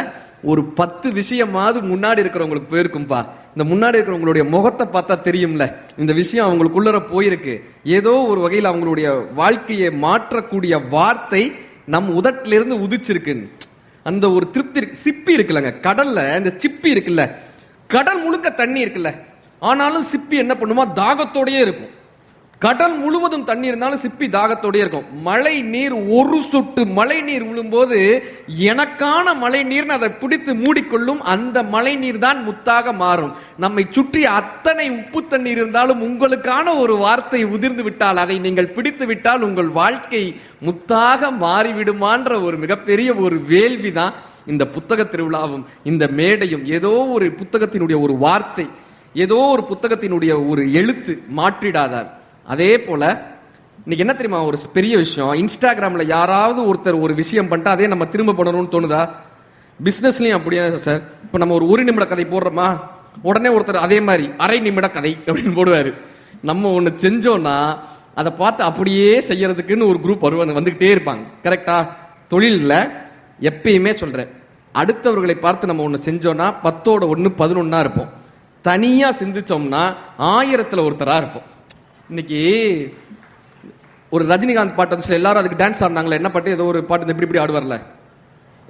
ஒரு 10 விஷயமாவது முன்னாடி இருக்கிறவங்களுக்கு போயிருக்கும்பா. இந்த முன்னாடி இருக்கிறவங்களுடைய முகத்தை பார்த்தா தெரியும்ல இந்த விஷயம் அவங்களுக்குள்ளர போயிருக்கு. ஏதோ ஒரு வகையில் அவங்களுடைய வாழ்க்கையை மாற்றக்கூடிய வார்த்தை நம் உதட்டிலிருந்து உதிச்சிருக்கு. அந்த ஒரு திருப்தி சிப்பி இருக்குல்லங்க, கடல்ல இந்த சிப்பி இருக்குல்ல, கடல் முழுக்க தண்ணி இருக்குல்ல, ஆனாலும் சிப்பி என்ன பண்ணுமா, தாகத்தோடயே இருக்கும். கடல் முழுவதும் தண்ணி இருந்தாலும் சிப்பி தாகத்தோடயே இருக்கும். மழை நீர், ஒரு சொட்டு மழை நீர் விழும்போது எனக்கான மழை நீர்னு அதை பிடித்து மூடிக்கொள்ளும். அந்த மழை நீர் தான் முத்தாக மாறும். நம்மை சுற்றி அத்தனை உப்பு தண்ணீர் இருந்தாலும் உங்களுக்கான ஒரு வார்த்தை உதிர்ந்து விட்டால், அதை நீங்கள் பிடித்து விட்டால் உங்கள் வாழ்க்கை முத்தாக மாறிவிடுமான்ற ஒரு மிகப்பெரிய ஒரு வேள்வி தான் இந்த புத்தக திருவிழாவும் இந்த மேடையும். ஏதோ ஒரு புத்தகத்தினுடைய ஒரு வார்த்தை, ஏதோ ஒரு புத்தகத்தினுடைய ஒரு எழுத்து மாற்றிடாதார். அதே போல இன்னைக்கு என்ன தெரியுமா ஒரு பெரிய விஷயம், இன்ஸ்டாகிராம்ல யாராவது ஒருத்தர் ஒரு விஷயம் பண்ணிட்டு அதே நம்ம திரும்ப பண்ணணும்னு தோணுதா? பிசினஸ்லயும் அப்படியே சார். இப்ப நம்ம ஒரு நிமிட கதை போடுறோமா, உடனே ஒருத்தர் அதே மாதிரி அரை நிமிட கதை அப்படின்னு போடுவாரு. நம்ம ஒண்ணு செஞ்சோம்னா அதை பார்த்து அப்படியே செய்யறதுக்குன்னு ஒரு குரூப் வந்துகிட்டே இருப்பாங்க. கரெக்டா? தொழில்ல எப்பயுமே சொல்றேன், அடுத்தவர்களை பார்த்து நம்ம ஒண்ணு செஞ்சோம்னா 10ஓட 1 11 இருப்போம். தனியா சிந்திச்சோம்னா 1000ல் ஒருத்தரா இருப்போம். இன்னைக்கு ஒரு ரஜினிகாந்த் பாட்டு வந்து எல்லாரும் அதுக்கு டான்ஸ் ஆடினாங்களே, என்ன பாட்டு? ஏதோ ஒரு பாட்டு இப்படி இப்படி ஆடுவார்ல,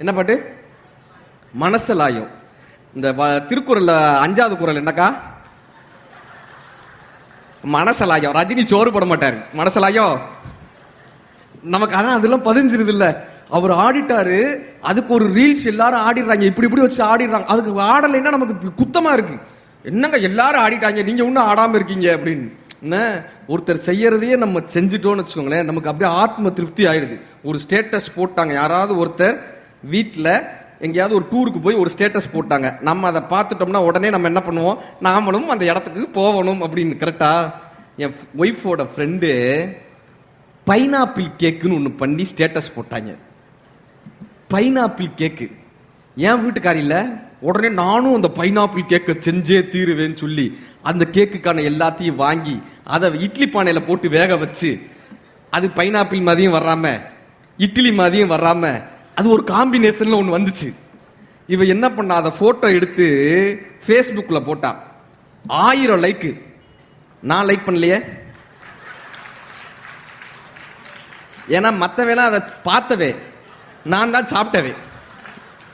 என்ன பாட்டு? மனசலாயம். இந்த திருக்குறள்ல 5வது குறள் என்னக்கா? மனசலாயம். ரஜினி சோறு போட மாட்டாரு, மனசலாயம் நமக்கு. ஆனா அதெல்லாம் பதிஞ்சிருது இல்ல. அவர் ஆடிட்டாரு, அதுக்கு ஒரு ரீல்ஸ் எல்லாரும் ஆடிடுறாங்க, இப்படி இப்படி வச்சு ஆடிடுறாங்க. அதுக்கு ஆடலைன்னா நமக்கு குத்தமா இருக்கு. என்னங்க எல்லாரும் ஆடிட்டாங்க, நீங்க ஒன்னும் ஆடாம இருக்கீங்க அப்படின்னு. ஒருத்தர் செய்யறதையே நம்ம செஞ்சுட்டோம்னு வச்சுக்கோங்களேன், நமக்கு அப்படியே ஆத்ம திருப்தி ஆயிடுது. ஒரு ஸ்டேட்டஸ் போட்டாங்க, யாராவது ஒருத்தர் வீட்டில் எங்கேயாவது ஒரு டூருக்கு போய் ஒரு ஸ்டேட்டஸ் போட்டாங்க, நம்ம அதை பார்த்துட்டோம்னா உடனே நம்ம என்ன பண்ணுவோம், நாமளும் அந்த இடத்துக்கு போகணும் அப்படின்னு. கரெக்டா? என் ஒய்ஃபோட ஃப்ரெண்டு பைனாப்பிள் கேக்குன்னு ஒன்று பண்ணி ஸ்டேட்டஸ் போட்டாங்க. பைனாப்பிள் கேக்கு என் வீட்டுக்காரில்ல, உடனே நானும் அந்த பைனாப்பிள் கேக்கை செஞ்சே தீருவேன்னு சொல்லி அந்த கேக்குக்கான எல்லாத்தையும் வாங்கி அதை இட்லி பானையில போட்டு வேக வச்சு, அது பைனாப்பிள் மாதிரியும் வராம இட்லி மாதிரியும் வராம அது ஒரு காம்பினேஷன்ல ஒன்று வந்துச்சு. இவ என்ன பண்ணா, அதை போட்டோ எடுத்து ஃபேஸ்புக்ல போட்டா. 1000 லைக்கு. நான் லைக் பண்ணலையே, ஏன்னா மற்றவேலாம் அதை பார்த்தவே, நான் தான் சாப்பிட்டவே.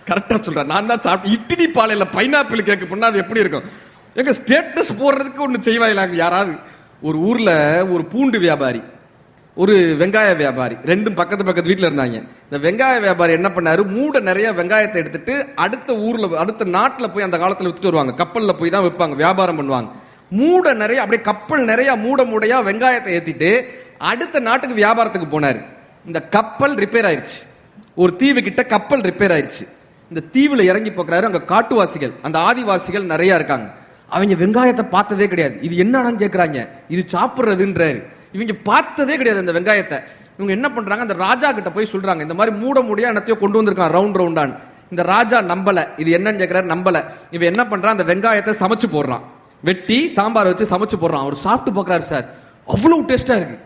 கரெக்டா சொல்றேன், நான் தான் சாப்பிட்டு. இட்லி பாலையில பைனாப்பிள் கேக்கு பண்ணா அது எப்படி இருக்கும்? எங்க ஸ்டேட்டஸ் போடுறதுக்கு ஒன்று செய்வாங்க யாராவது. ஒரு ஊர்ல ஒரு பூண்டு வியாபாரி, ஒரு வெங்காய வியாபாரி, ரெண்டும் பக்கத்து பக்கத்து வீட்டில் இருந்தாங்க. இந்த வெங்காய வியாபாரி என்ன பண்ணாரு, மூட நிறைய வெங்காயத்தை எடுத்துட்டு அடுத்த ஊர்ல அடுத்த நாட்டில் போய் அந்த காலத்தில் வித்துட்டு வருவாங்க. கப்பல்ல போய் தான் விற்பாங்க, வியாபாரம் பண்ணுவாங்க. மூட நிறைய அப்படியே கப்பல் நிறைய மூடையா வெங்காயத்தை ஏத்திட்டு அடுத்த நாட்டுக்கு வியாபாரத்துக்கு போனாரு. இந்த கப்பல் ரிப்பேர் ஆயிடுச்சு, ஒரு தீவு கிட்ட கப்பல் ரிப்பேர் ஆயிடுச்சு. இந்த தீவுல இறங்கி போக்குறாரு. அங்க காட்டுவாசிகள், அந்த ஆதிவாசிகள் நிறைய இருக்காங்க. அவங்க வெங்காயத்தை பார்த்ததே கிடையாது. இது என்னன்னு கேட்கறாங்க, இது சாப்பிடுறதுன்றாரு. இவங்க பார்த்ததே கிடையாது அந்த வெங்காயத்தை. இவங்க என்ன பண்றாங்க, அந்த ராஜா கிட்ட போய் சொல்றாங்க, இந்த மாதிரி மூட முடியா என்னத்தையோ கொண்டு வந்திருக்கான் ரவுண்ட் ரவுண்டான். இந்த ராஜா நம்பல, இது என்னன்னு கேட்கிறாரு, நம்பல. இவன் என்ன பண்றான், அந்த வெங்காயத்தை சமைச்சு போடுறான், வெட்டி சாம்பார் வச்சு சமைச்சு போடுறான். அவர் சாப்பிட்டு பார்க்கறாரு, சார் அவ்வளவு டேஸ்டா இருக்கு,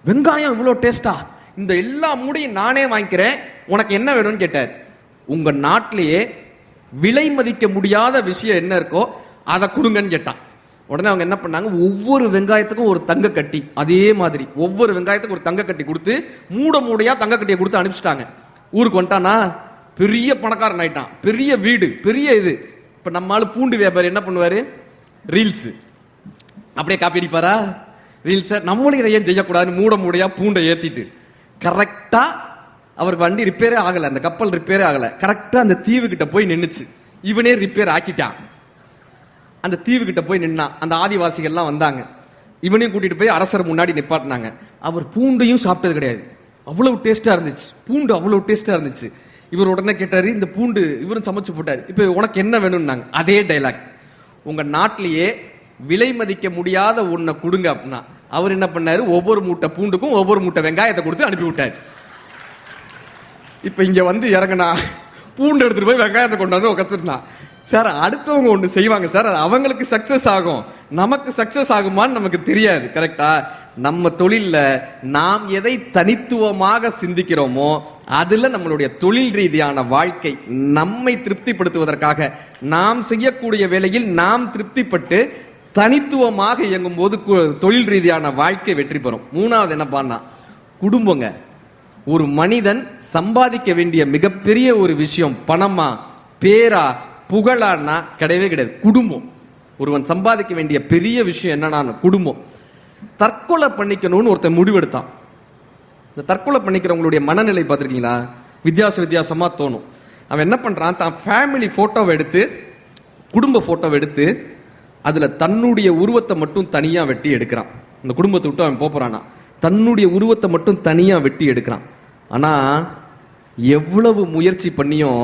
வெங்காயம் இவ்வளவு டேஸ்டா, இந்த எல்லா மூடையும் நானே வாங்கிக்கிறேன், உனக்கு என்ன வேணும்னு கேட்டார். உங்க நாட்டிலேயே விலை மதிக்க முடியாத விஷயம் என்ன இருக்கோ அதை கொடுங்கன்னு கேட்டான். உடனே அவங்க என்ன பண்ணாங்க, ஒவ்வொரு வெங்காயத்துக்கும் ஒரு தங்க கட்டி, அதே மாதிரி ஒவ்வொரு வெங்காயத்துக்கும் ஒரு தங்க கட்டி கொடுத்து மூடையா தங்க கட்டியை கொடுத்து அனுப்பிச்சிட்டாங்க. ஊருக்கு வந்துட்டானா பெரிய பணக்காரன் ஆயிட்டான், பெரிய வீடு, பெரிய இது. இப்ப நம்மால பூண்டு வியாபாரி என்ன பண்ணுவாரு, ரீல்ஸ் அப்படியே காப்பி அடிப்பாரா ரீல்ஸை. நம்மளும் இதை ஏன் செய்யக்கூடாதுன்னு மூடையா பூண்டை ஏத்திட்டு கரெக்டா அவருக்கு வண்டி ரிப்பேரே ஆகல, அந்த கப்பல் ரிப்பேரே ஆகல, கரெக்டா அந்த தீவு கிட்ட போய் நின்னுச்சு. இவனே ரிப்பேர் ஆக்கிட்டான். அந்த தீவு கிட்ட போய் நின்னான். அந்த ஆதிவாசிகள்லாம் வந்தாங்க, இவனையும் கூட்டிட்டு போய் அரசர் முன்னாடி நிப்பாட்டினாங்க. அவர் பூண்டையும் சாப்பிட்டது கிடையாது, அவ்வளவு டேஸ்டா இருந்துச்சு, பூண்டு அவ்வளவு டேஸ்டா இருந்துச்சு. இவர் உடனே கேட்டாரு, இந்த பூண்டு இவரும் சமைச்சு போட்டாரு, இப்ப உனக்கு என்ன வேணும்னாங்க. அதே டைலாக், உங்க நாட்டிலேயே விலை மதிக்க முடியாத ஒன்ன கொடுங்க அப்படின்னா. அவர் என்ன பண்ணாரு, ஒவ்வொரு மூட்டை பூண்டுக்கும் ஒவ்வொரு மூட்டை வெங்காயத்தை கொடுத்து அனுப்பி விட்டாரு. இப்ப இங்க வந்து இறங்கினா பூண்டு எடுத்துட்டு போய் வெங்காயத்தை கொண்டு வந்து உட்காந்துருந்தான். சார் அடுத்தவங்க ஒன்று செய்வாங்க சார், அது அவங்களுக்கு சக்சஸ் ஆகும், நமக்கு சக்சஸ் ஆகுமான்னு நமக்கு தெரியாது. கரெக்டா? நம்ம தொழில்ல நாம் எதை தனித்துவமாக சிந்திக்கிறோமோ அதுல நம்மளுடைய தொழில் ரீதியான வாழ்க்கை நம்மை திருப்திப்படுத்துவதற்காக நாம் செய்யக்கூடிய வேளையில் நாம் திருப்திப்பட்டு தனித்துவமாக இயங்கும் போது தொழில் ரீதியான வாழ்க்கை வெற்றி பெறும். மூணாவது என்ன பண்ணா, குடும்பங்க. ஒரு மனிதன் சம்பாதிக்க வேண்டிய மிகப்பெரிய ஒரு விஷயம் பணமா பேரா புகழான்னா கிடையவே கிடையாது, குடும்பம். ஒருவன் சம்பாதிக்க வேண்டிய பெரிய விஷயம் என்னன்னா குடும்பம். தற்கொலை பண்ணிக்கணும்னு ஒருத்தன் முடிவெடுத்தான். இந்த தற்கொலை பண்ணிக்கிறவங்களுடைய மனநிலை பார்த்துருக்கீங்களா? வித்தியாசமா தோணும். அவன் என்ன பண்றான், தான் ஃபேமிலி போட்டோவை எடுத்து, குடும்ப போட்டோவை எடுத்து அதுல தன்னுடைய உருவத்தை மட்டும் தனியா வெட்டி எடுக்கிறான். இந்த குடும்பத்தை விட்டு அவன் போறானா தன்னுடைய உருவத்தை மட்டும் தனியா வெட்டி எடுக்கிறான். ஆனா எவ்வளவு முயற்சி பண்ணியும்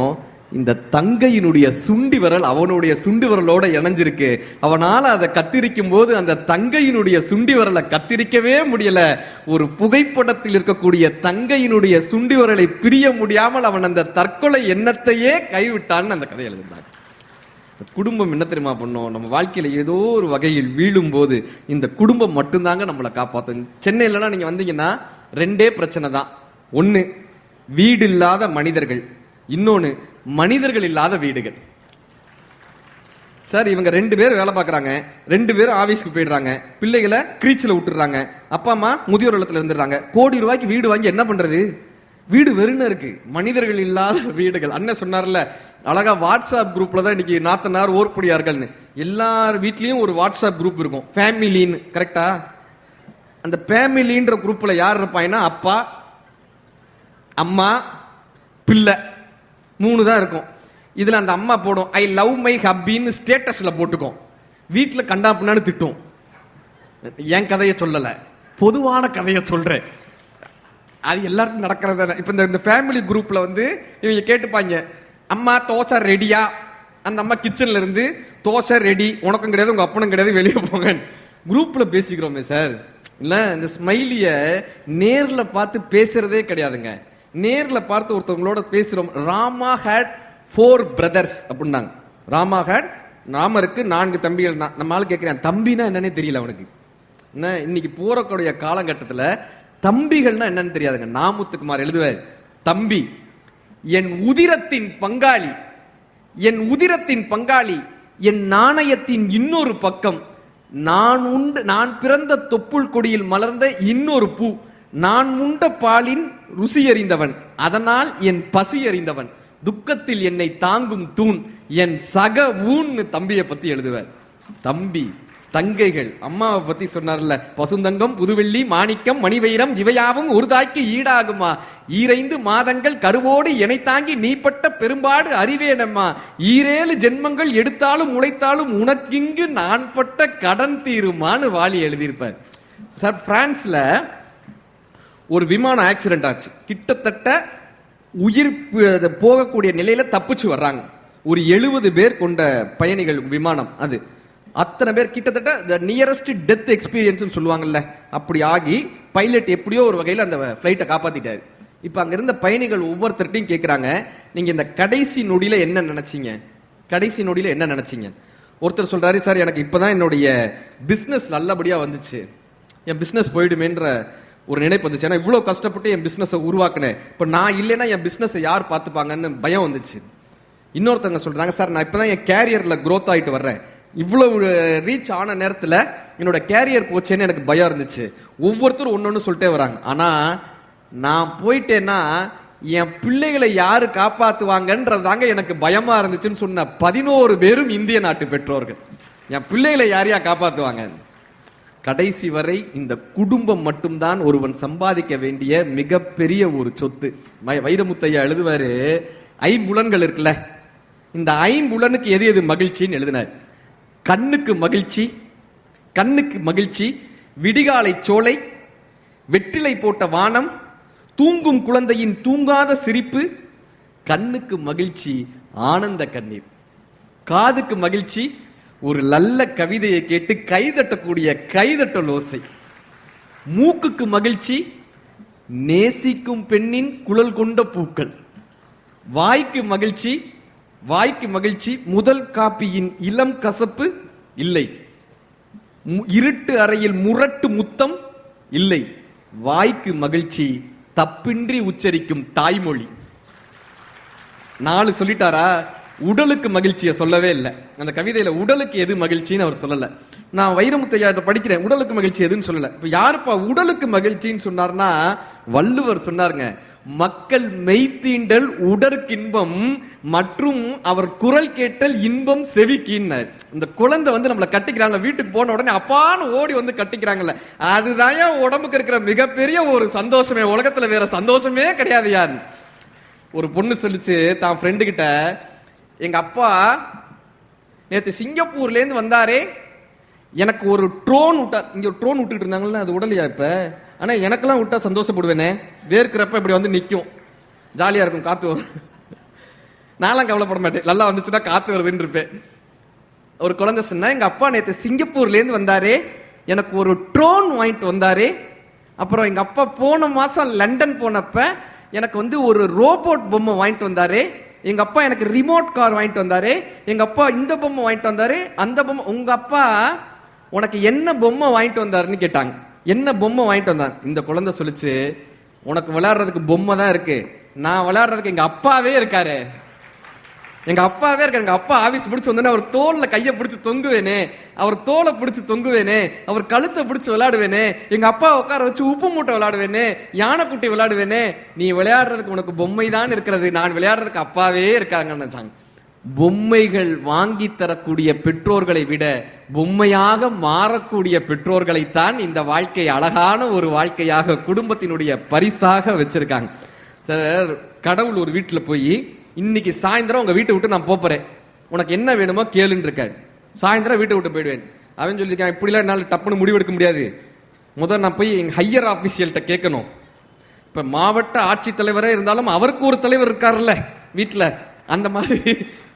இந்த தங்கையினுடைய சுண்டி விரல் அவனுடைய சுண்டி விரலோட இணைஞ்சிருக்கு. அவனால அதை கத்திரிக்கும் போது அந்த தங்கையினுடைய சுண்டி விரலை கத்திரிக்கவே முடியல. ஒரு புகைப்படத்தில் இருக்கக்கூடிய தங்கையினுடைய சுண்டி விரலை பிரிய முடியாமல் அவன் அந்த தற்கொலை எண்ணத்தையே கைவிட்டான்னு அந்த கதை எழுதினார். குடும்பம் என்ன தெரியுமா பண்ணும், நம்ம வாழ்க்கையில ஏதோ ஒரு வகையில் வீழும் போது இந்த குடும்பம் மட்டும்தாங்க நம்மளை காப்பாற்றும். சென்னையிலலாம் நீங்க வந்தீங்கன்னா ரெண்டே பிரச்சனை தான். ஒன்னு வீடு இல்லாத மனிதர்கள், இன்னொன்னு மனிதர்கள் இல்லாத வீடுகள். சார் இவங்க 2 பேர் வேலை பார்க்கறாங்க, 2 பேரும் ஆபீஸ்க்கு போயிடுறாங்க, பிள்ளைகளை கிரீச்சில் விட்டுறாங்க, அப்பா அம்மா முதியோர் இல்லத்துல இருந்துடுறாங்க. கோடி ரூபாய்க்கு வீடு வாங்கி என்ன பண்றது? வீடு வெறுன்னு இருக்கு, மனிதர்கள் இல்லாத வீடுகள். அண்ணன் சொன்னார்ல அழகா, வாட்ஸ்அப் குரூப்ல தான் இன்னைக்கு நாத்தனார் ஓர்படியார்கள்னு எல்லார் வீட்லயும் ஒரு வாட்ஸ்அப் குரூப் இருக்கும், ஃபேமிலின்னு. கரெக்டா? அந்த ஃபேமிலின்ற குரூப்ல யார் இருப்பாங்கன்னா அப்பா அம்மா பிள்ளை 3 தான் இருக்கும். இதுல அந்த அம்மா போடும் ஐ லவ் மை ஹப்பின்னு ஸ்டேட்டஸ்ல போட்டுக்கும், வீட்டுல கண்டாப்புனான்னு திட்டும். என் கதையை சொல்லல, பொதுவான கதையை சொல்றேன். அது எல்லாருக்கும் நடக்கிறது. இப்ப இந்த ஃபேமிலி குரூப்ல வந்து இவங்க கேட்டுப்பாங்க, அம்மா தோசை ரெடியா? அந்த அம்மா கிச்சன்ல இருந்து தோசை ரெடி, உனக்கும் கிடையாது உங்க அப்பனும் கிடையாது, வெளியே போங்க. குரூப்ல பேசிக்கிறோமே சார். இல்ல இந்த ஸ்மைலிய நேர்ல பார்த்து பேசுறதே கிடையாதுங்க. நேர்ல பார்த்து ஒருத்தவங்களோட பேசுறோம். ராமா ஹேட் 4 பிரதர்ஸ் அப்படின்னாங்க. ராமா ஹேட், ராமருக்கு 4 தம்பிகள். நம்ம ஆளு கேட்கிறேன், தம்பினா என்னன்னே தெரியல அவனுக்கு. என்ன இன்னைக்கு போறக்கூடிய காலகட்டத்தில் தம்பிகள்னா என்னன்னு தெரியாதுங்க. நாமுத்துக்குமார் எழுதுவார், தம்பி என் உதிரத்தின் பங்காளி, என் உதிரத்தின் பங்காளி, என் நாணயத்தின் இன்னொரு பக்கம், நான் பிறந்த தொப்புள் கொடியில் மலர்ந்த இன்னொரு பூ, நான் உண்ட பாலின் ருசி அறிந்தவன், அதனால் என் பசி அறிந்தவன், துக்கத்தில் என்னை தாங்கும் தூண், என் சக ஊன்னு தம்பியை பத்தி எழுதுவார். தம்பி தங்கைகள். அம்மாவை பத்தி சொன்னார்ல, பசுந்தங்கம் புதுவெள்ளி மாணிக்கம் மணிவைரம் இவையாவும் ஒரு தாய்க்கு ஈடாகுமா, 2 மாதங்கள் கருவோடு எனை தாங்கி நீப்பட்ட பெரும்பாடு அறிவேனம்மா, 7 ஜென்மங்கள் எடுத்தாலும் உழைத்தாலும் உனக்கிங்கு நான் பட்ட கடன் தீருமான்னு வாலி எழுதியிருப்பார். சார் பிரான்ஸ்ல ஒரு விமான ஆக்சிடென்ட் ஆச்சு. கிட்டத்தட்ட உயிர் போகக்கூடிய நிலையில தப்பிச்சு வர்றாங்க. ஒரு 70 பேர் கொண்ட பயணிகள் விமானம். அது அத்தனை பேர் கிட்டத்தட்ட நியரஸ்ட் டெத் எக்ஸ்பீரியன்ஸ் சொல்லுவாங்கல்ல, அப்படி ஆகி பைலட் எப்படியோ ஒரு வகையில் அந்த ஃபிளைட்டை காப்பாத்திட்டாரு. இப்ப அங்க இருந்த பயணிகள் ஒவ்வொருத்தர்ட்டையும் கேட்கிறாங்க, நீங்க இந்த கடைசி நொடியில என்ன நினைச்சீங்க? கடைசி நொடியில என்ன நினைச்சீங்க? ஒருத்தர் சொல்றாரு, சார் எனக்கு இப்பதான் என்னுடைய பிசினஸ் நல்லபடியா வந்துச்சு, என் பிசினஸ் போயிடுமேன்ற ஒரு நினைப்பு வந்துச்சு. ஏன்னா இவ்வளவு கஷ்டப்பட்டு என் பிசினஸை உருவாக்குனேன், இப்ப நான் இல்லைன்னா என் பிசினஸை யார் பார்த்துப்பாங்கன்னு பயம் வந்துச்சு. இன்னொருத்தவங்க சொல்றாங்க, சார் நான் இப்பதான் என் கேரியர்ல growth ஆயிட்டு வர்றேன், இவ்வளவு ரீச் ஆன நேரத்தில் என்னோட கேரியர் போச்சேன்னு எனக்கு பயம் இருந்துச்சு. ஒவ்வொருத்தரும் ஒன்னொன்னு சொல்லிட்டே வராங்க. ஆனா நான் போயிட்டேன்னா என் பிள்ளைகளை யாரு காப்பாத்துவாங்கன்றதாங்க எனக்கு பயமா இருந்துச்சுன்னு சொன்ன 11 பேரும் இந்திய நாட்டு பெற்றோர்கள். என் பிள்ளைகளை யாரையா காப்பாத்துவாங்க? கடைசி வரை இந்த குடும்பம் மட்டும்தான் ஒருவன் சம்பாதிக்க வேண்டிய மிகப்பெரிய ஒரு சொத்து. வைரமுத்தையா எழுதுவாரு, 5 புலன்கள் இருக்குல்ல, இந்த 5 புலனுக்கு எது எது மகிழ்ச்சின்னு எழுதினார். கண்ணுக்கு மகிழ்ச்சி, கண்ணுக்கு மகிழ்ச்சி விடிகாலை சோலை, வெற்றிலை போட்ட வானம், தூங்கும் குழந்தையின் தூங்காத சிரிப்பு, கண்ணுக்கு மகிழ்ச்சி ஆனந்த கண்ணீர், காதுக்கு மகிழ்ச்சி ஒரு நல்ல கவிதையை கேட்டு கைதட்டக்கூடிய கைதட்டல் ஓசை, மூக்குக்கு மகிழ்ச்சி நேசிக்கும் பெண்ணின் குழல் கொண்ட பூக்கள், வாய்க்கு மகிழ்ச்சி, வாய்க்கு மகிழ்ச்சி முதல் காப்பியின் இளம் கசப்பு இல்லை, இருட்டு அறையில் முரட்டு முத்தம் இல்லை, வாய்க்கு மகிழ்ச்சி தப்பின்றி உச்சரிக்கும் தாய்மொழி. 4 சொல்லிட்டாரா? உடலுக்கு மகிழ்ச்சியை சொல்லவே இல்லை. அந்த கவிதையில உடலுக்கு எது மகிழ்ச்சின்னு அவர் சொல்லல. நான் வைரமுத்தையா படிக்கிறேன், உடலுக்கு மகிழ்ச்சி எதுன்னு சொல்லல. இப்ப யாருப்பா உடலுக்கு மகிழ்ச்சின்னு சொன்னார்னா, வள்ளுவர் சொன்னாருங்க, மக்கள் மெய்த்தீண்டல் உடற்கின்பம் மற்றும் அவர் குரல் கேட்டல் இன்பம் செவிக்கின்னார். இந்த குழந்தை வந்து நம்மளை கட்டிக்கிறாங்க, வீட்டுக்கு போன உடனே அப்பான்னு ஓடி வந்து கட்டிக்கிறாங்கல்ல, அதுதான் உடம்புக்கு இருக்கிற மிகப்பெரிய ஒரு சந்தோஷமே. உலகத்துல வேற சந்தோஷமே கிடையாது. யார் ஒரு பொண்ணு சொல்லிச்சு தான் ஃப்ரெண்டு கிட்ட, எங்க அப்பா நேத்து சிங்கப்பூர்ல இருந்து வந்தாரே, எனக்கு ஒரு ட்ரோன் விட்டா. இங்க ஒரு ட்ரோன் விட்டுட்டு இருந்தாங்கல்ல, அது உடலையா இப்ப? ஆனா எனக்கெல்லாம் விட்டா சந்தோஷப்படுவேனே, வேர்க்கிறப்ப இப்படி வந்து நிற்கும், ஜாலியா இருக்கும், காத்து வரும். நான்லாம் கவலைப்பட மாட்டேன், நல்லா வந்துச்சுன்னா காத்து வருதுன்னு இருப்பேன். ஒரு குழந்தை சொன்னா, எங்க அப்பா நேற்று சிங்கப்பூர்ல இருந்து வந்தாரே, எனக்கு ஒரு ட்ரோன் வாங்கிட்டு வந்தாரே. அப்புறம் எங்க அப்பா போன மாசம் லண்டன் போனப்ப எனக்கு வந்து ஒரு ரோபோட் பொம்மை வாங்கிட்டு வந்தாரே. எங்க அப்பா எனக்கு ரிமோட் கார் வாங்கிட்டு வந்தாரு. எங்க அப்பா இந்த பொம்மை வாங்கிட்டு வந்தாரு, அந்த பொம்மை. உங்க அப்பா உனக்கு என்ன பொம்மை வாங்கிட்டு வந்தாருன்னு கேட்டாங்க. என்ன பொம்மை வாங்கிட்டு வந்தாங்க? இந்த குழந்தை சொல்லிச்சு, உனக்கு விளையாடுறதுக்கு பொம்மை தான் இருக்கு, நான் விளையாடுறதுக்கு எங்க அப்பாவே இருக்காரு. எங்க அப்பாவே இருக்காரு. எங்க அப்பா ஆபீஸ் பிடிச்சு வந்தோன்னே அவர் தோல்ல கையை பிடிச்சு தொங்குவேனே, அவர் தோலை பிடிச்சு தொங்குவேனே, அவர் கழுத்தை பிடிச்சு விளையாடுவேனே, எங்க அப்பா உட்கார வச்சு உப்பு மூட்டை விளையாடுவேனே, யானைக்குட்டி விளையாடுவேனே. நீ விளையாடுறதுக்கு உனக்கு பொம்மை தான் இருக்கிறது, நான் விளையாடுறதுக்கு அப்பாவே இருக்காங்கன்னு நினைச்சாங்க. பொம்மைகள் வாங்கி தரக்கூடிய பெற்றோர்களை விட பொம்மையாக மாறக்கூடிய பெற்றோர்களைத்தான் இந்த வாழ்க்கை அழகான ஒரு வாழ்க்கையாக குடும்பத்தினுடைய பரிசாக வச்சிருக்காங்க. சார், கடவுள் ஒரு வீட்டுல போய், இன்னைக்கு சாயந்தரம் உங்க வீட்டை விட்டு நான் போறேன், உனக்கு என்ன வேணுமோ கேளுன்னு இருக்காரு. சாயந்தரம் வீட்டை விட்டு போயிடுவேன். அவன் சொல்லியிருக்கான், இப்படிலாம் என்னால் டப்புன்னு முடிவெடுக்க முடியாது, முதல் நான் போய் எங்க ஹையர் ஆபீசியல்கிட்ட கேட்கணும். இப்ப மாவட்ட ஆட்சித்தலைவரே இருந்தாலும் அவருக்கு ஒரு தலைவர் இருக்காருல்ல வீட்டுல, அந்த மாதிரி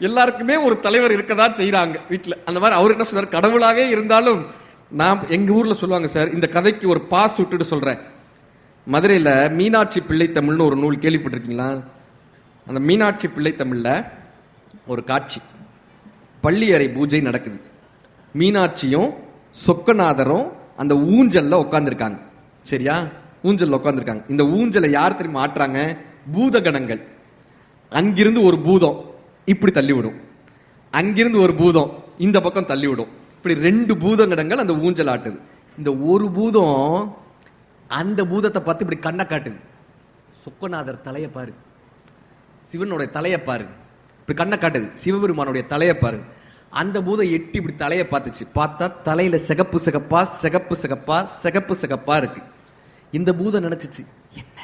எல்லாருக்குமே ஒரு தலைவர் இருக்கதா செய்யறாங்க வீட்டுல. அந்த மாதிரி அவர் என்ன சொல்றாரு, கடவுளாவே இருந்தாலும் நான், எங்க ஊர்ல சொல்லுவாங்க சார், இந்த கதைக்கு ஒரு பாஸ் விட்டுட்டு சொல்றேன். மதுரையில மீனாட்சி பிள்ளை தமிழ்னு ஒரு நூல் கேள்விப்பட்டிருக்கீங்களா? அந்த மீனாட்சி பிள்ளை தமிழ்ல ஒரு காட்சி, பள்ளி அறை பூஜை நடக்குது. மீனாட்சியும் சொக்கநாதரும் அந்த ஊஞ்சல்ல உட்கார்ந்துருக்காங்க. சரியா? ஊஞ்சல்ல உட்கார்ந்துருக்காங்க. இந்த ஊஞ்சலை யார் தெரியுமா ஆட்டுறாங்க? பூதகணங்கள். அங்கிருந்து ஒரு பூதம் இப்படி தள்ளிவிடும், அங்கிருந்து ஒரு பூதம் இந்த பக்கம் தள்ளிவிடும். இப்படி 2 பூதகணங்கள் அந்த ஊஞ்சல் ஆட்டுது. இந்த ஒரு பூதம் அந்த பூதத்தை பார்த்து இப்படி கண்ணை காட்டுது. சொக்கநாதர் தலையை பாரு, சிவனுடைய தலையை பாரு, இப்படி கண்ணை காட்டுது. சிவபெருமானுடைய தலையை பாரு. அந்த பூதம் எட்டி இப்படி தலையை பார்த்துச்சு. பார்த்தா தலையில சிகப்பு சிகப்பா சிகப்பு சிகப்பா சிகப்பு சிகப்பா இருக்கு. இந்த பூதம் நினைச்சிச்சு, என்ன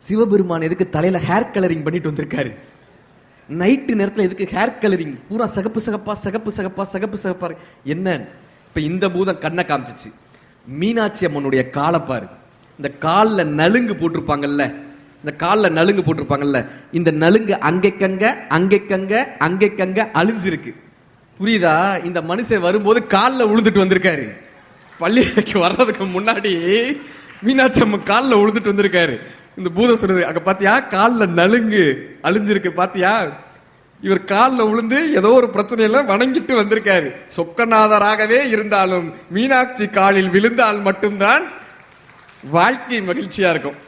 சிவபெருமான் எதுக்கு தலையில ஹேர் கலரிங் பண்ணிட்டு வந்திருக்காரு, நைட்டு நேரத்தில் எதுக்கு ஹேர் கலரிங் பூரா சிகப்பு சிகப்பா சிகப்பு சிகப்பா சிகப்பு சிகப்பா என்ன? இப்ப இந்த பூதம் கண்ணை காமிச்சிச்சு. மீனாட்சி அம்மனுடைய காலை பாரு, இந்த காலில் நலுங்கு போட்டிருப்பாங்கல்ல, இந்த காலில் நலுங்கு போட்டிருப்பாங்கல்ல, இந்த நலுங்கு அங்கைக்கங்க அங்கைக்கங்க அங்கைக்கங்க அழிஞ்சிருக்கு. புரியுதா? இந்த மனுஷன் வரும்போது காலில் உழுந்துட்டு வந்திருக்காரு. பள்ளிக்கு வர்றதுக்கு முன்னாடி மீனாட்சி அம்மன் காலில் உழுந்துட்டு வந்திருக்காரு. இந்த பூதம் சொல்லுது, அங்க பாத்தியா காலில் நலுங்கு அழிஞ்சிருக்கு பாத்தியா? இவர் காலில் விழுந்து ஏதோ ஒரு பிரச்சனையில வணங்கிட்டு வந்திருக்காரு. சொக்கநாதராகவே இருந்தாலும் மீனாட்சி காலில் விழுந்தால் மட்டும்தான் வாழ்க்கை மகிழ்ச்சியா இருக்கும்.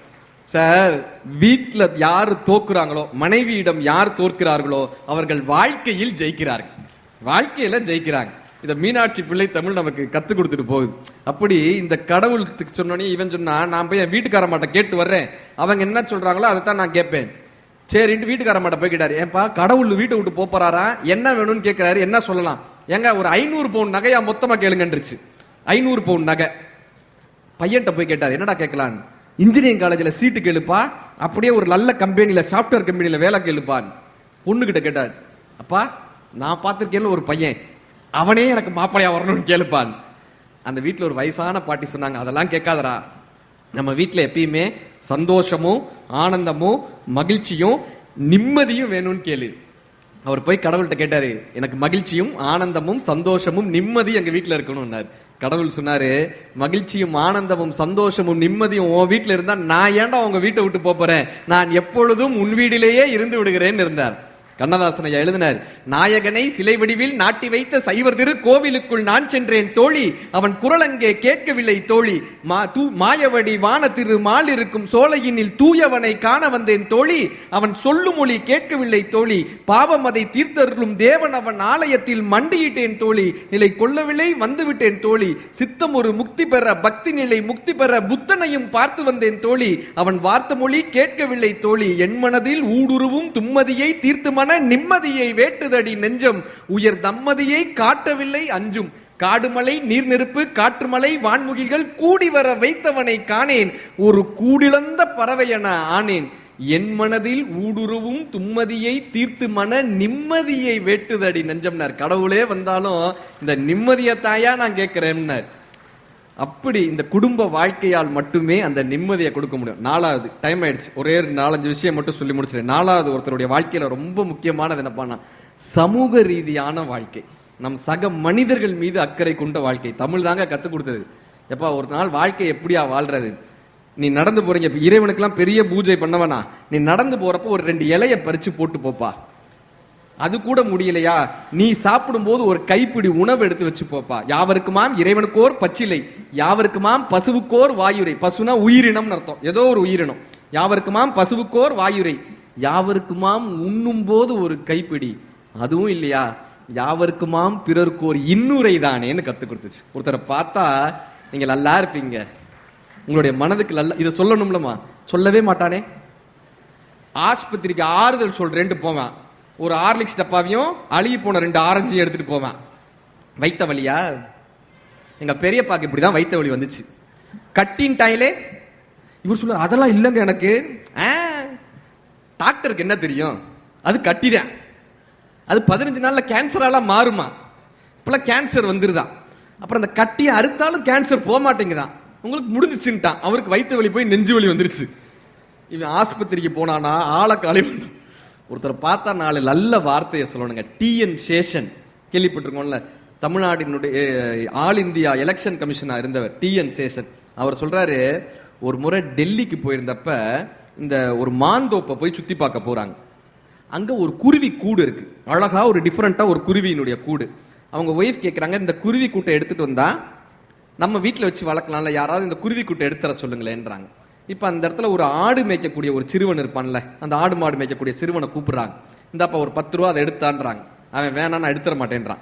சார், வீட்டில் யாரு தோக்குறாங்களோ, மனைவியிடம் யார் தோற்கிறார்களோ அவர்கள் வாழ்க்கையில் ஜெயிக்கிறார்கள், வாழ்க்கையில ஜெயிக்கிறாங்க. இத மீனாட்சி பிள்ளை தமிழ் நமக்கு கத்து கொடுத்துட்டு போகுது. அப்படி இந்த கடவுளுக்கு சொன்னோன்னே இவன் சொன்னா, நான் போய் என் வீட்டுக்காரமாட்ட கேட்டு வர்றேன், அவங்க என்ன சொல்றாங்களோ அதைத்தான் நான் கேட்பேன். சரின்ட்டு வீட்டுக்காரமாட்ட போய் கேட்டாரு, ஏன்பா கடவுள் வீட்டை விட்டு போறாரா, என்ன வேணும்னு கேட்கிறாரு, என்ன சொல்லலாம்? ஏங்க ஒரு 500 பவுன் நகையா மொத்தமா கேளுங்கன்றுச்சு. 500 பவுன் நகை. பையன்ட்ட போய் கேட்டார், என்னடா கேட்கலாம்? இன்ஜினியரிங் காலேஜில் சீட்டு கேளுப்பா, அப்படியே ஒரு நல்ல கம்பெனியில சாஃப்ட்வேர் கம்பெனியில வேலை கேளுப்பான். பொண்ணுகிட்ட கேட்டார், அப்பா நான் பார்த்திருக்கேன் ஒரு பையன், அவனே எனக்கு மாப்பிளையா வரணும்னு கேளுப்பான். அந்த வீட்டில் ஒரு வயசான பாட்டி சொன்னாங்க, அதெல்லாம் கேட்காதரா, நம்ம வீட்டில் எப்பயுமே சந்தோஷமும் ஆனந்தமும் மகிழ்ச்சியும் நிம்மதியும் வேணும்னு கேளு. அவர் போய் கடவுள்கிட்ட கேட்டாரு, எனக்கு மகிழ்ச்சியும் ஆனந்தமும் சந்தோஷமும் நிம்மதியும் எங்க வீட்டில் இருக்கணும்னாரு. கடவுள் சொன்னாரு, மகிழ்ச்சியும் ஆனந்தமும் சந்தோஷமும் நிம்மதியும் உன் வீட்டில் இருந்தா நான் ஏன்டா உங்க வீட்டை விட்டு போறேன், நான் எப்பொழுதும் உன் வீட்டிலேயே இருந்து விடுகிறேன்னு இருந்தார். கண்ணதாசன் ஐயா எழுதினார், நாயகனை சிலை வடிவில் நாட்டி வைத்த சைவர் திரு கோவிலுக்குள் நான் சென்றேன் தோழி, அவன் குரல் அங்கே கேட்கவில்லை தோழி, மாயவடி வான திரு மால் இருக்கும் சோலையினில் தூயவனை காண வந்தேன் தோழி, அவன் சொல்லும் மொழி கேட்கவில்லை தோழி, பாவம் அதை தீர்த்தருளும் தேவன் அவன் ஆலயத்தில் மண்டியிட்டேன் தோழி, நிலை கொள்ளவில்லை வந்துவிட்டேன் தோழி, சித்தம் ஒரு முக்தி பெற பக்தி நிலை முக்தி பெற புத்தனையும் பார்த்து வந்தேன் தோழி, அவன் வார்த்த மொழி கேட்கவில்லை தோழி, என் மனதில் ஊடுருவும் தும்மதியை தீர்த்து நிம்மதியை வேட்டுதடி நெஞ்சம், உயர் தம்மதியை காட்டவில்லை அஞ்சும், காடுமலை நீர் நெருப்பு காற்றுமலை வான்முகில்கள் கூடி வர வைத்தவனை காணேன், ஒரு கூடிழந்த பறவை என ஆனேன், என் மனதில் ஊடுருவும் தும்மதியை தீர்த்து மன நிம்மதியை வேட்டுதடி நெஞ்சம்னார். கடவுளே வந்தாலும் இந்த நிம்மதியத்தாயா நான் கேட்கிறேன்னார். அப்படி இந்த குடும்ப வாழ்க்கையால் மட்டுமே அந்த நிம்மதியை கொடுக்க முடியும். 4வது டைம் ஆயிடுச்சு, ஒரே 4-5 விஷயம் மட்டும் சொல்லி முடிச்சிருக்கேன். 4வது ஒருத்தருடைய வாழ்க்கையில ரொம்ப முக்கியமானது என்னப்பான்னா சமூக ரீதியான வாழ்க்கை, நம் சக மனிதர்கள் மீது அக்கறை கொண்ட வாழ்க்கை. தமிழ் தாங்க கத்துக் கொடுத்தது. எப்பா ஒரு நாள் வாழ்க்கை எப்படியா வாழ்றது, நீ நடந்து போறீங்க, இறைவனுக்கெல்லாம் பெரிய பூஜை பண்ணவனா, நீ நடந்து போறப்போ ஒரு 2 இலையை பறிச்சு போட்டு போப்பா, அது கூட முடியலையா நீ சாப்பிடும் போது ஒரு கைப்பிடி உணவு எடுத்து வச்சு போப்பா, யாவருக்குமாம் இறைவனுக்கோர் பச்சிலை, யாவருக்குமாம் பசுவுக்கோர் வாயுரை, பசுனா உயிரினம் அர்த்தம், ஏதோ ஒரு உயிரினம், யாவருக்குமாம் பசுவுக்கோர் வாயுரை, யாவருக்குமாம் உண்ணும் போது ஒரு கைப்பிடி, அதுவும் இல்லையா யாவருக்குமாம் பிறர்க்கோர் இன்னுரை தானேன்னு கத்து கொடுத்துச்சு. ஒருத்தரை பார்த்தா நீங்க நல்லா இருப்பீங்க, உங்களுடைய மனதுக்கு நல்லா, இதை சொல்லணும்லமா, சொல்லவே மாட்டானே. ஆஸ்பத்திரிக்கு ஆறுதல் சொல்றேன்ட்டு போவான், ஒரு ஹார்லிக்ஸ் டப்பாவையும் அழுகி போன 2 ஆரஞ்சையும் எடுத்துட்டு போவேன். வைத்த வலியா, எங்க பெரியப்பாக்கு இப்படிதான் வைத்த வலி வந்துச்சு. கட்டின் டைலே இவர் சொல்ல, அதெல்லாம் இல்லைங்க எனக்கு, டாக்டருக்கு என்ன தெரியும், அது கட்டிதான், அது 15 நாள்ல கேன்சராலாம் மாறுமா, இப்பெல்லாம் கேன்சர் வந்துருதான், அப்புறம் அந்த கட்டியை அறுத்தாலும் கேன்சர் போக மாட்டேங்குதான், உங்களுக்கு முடிஞ்சிச்சுட்டான். அவருக்கு வைத்த வலி போய் நெஞ்சு வலி வந்துருச்சு. இவன் ஆஸ்பத்திரிக்கு போனானா ஆளை காலி. ஒருத்தர் பார்த்தா 4 நல்ல வார்த்தையை சொல்லணுங்க. டிஎன் சேஷன் கேள்விப்பட்டிருக்கோம்ல, தமிழ்நாட்டினுடைய ஆல் இந்தியா எலெக்ஷன் கமிஷனா இருந்தவர் டிஎன் சேஷன். அவர் சொல்றாரு, ஒரு முறை டெல்லிக்கு போயிருந்தப்ப இந்த ஒரு மாந்தோப்பை போய் சுத்தி பார்க்க போறாங்க. அங்க ஒரு குருவி கூடு இருக்கு, அழகா ஒரு டிஃபரெண்டா ஒரு குருவியினுடைய கூடு. அவங்க ஒய்ஃப் கேட்கறாங்க, இந்த குருவி கூட்டை எடுத்துட்டு வந்தா நம்ம வீட்டில் வச்சு வளர்க்கலாம்ல, யாராவது இந்த குருவி கூட்டை எடுத்துற சொல்லுங்களேன்றாங்க. இப்ப அந்த இடத்துல ஒரு ஆடு மேய்க்கக்கூடிய ஒரு சிறுவன் இருப்பான்ல, அந்த ஆடு மாடு மேய்க்கக்கூடிய சிறுவனை கூப்பிடுறாங்க, இந்தாப்பா ஒரு 10 ரூபா அதை எடுத்தான்றாங்க. அவன் வேணா நான் எடுத்துற மாட்டேன்றான்,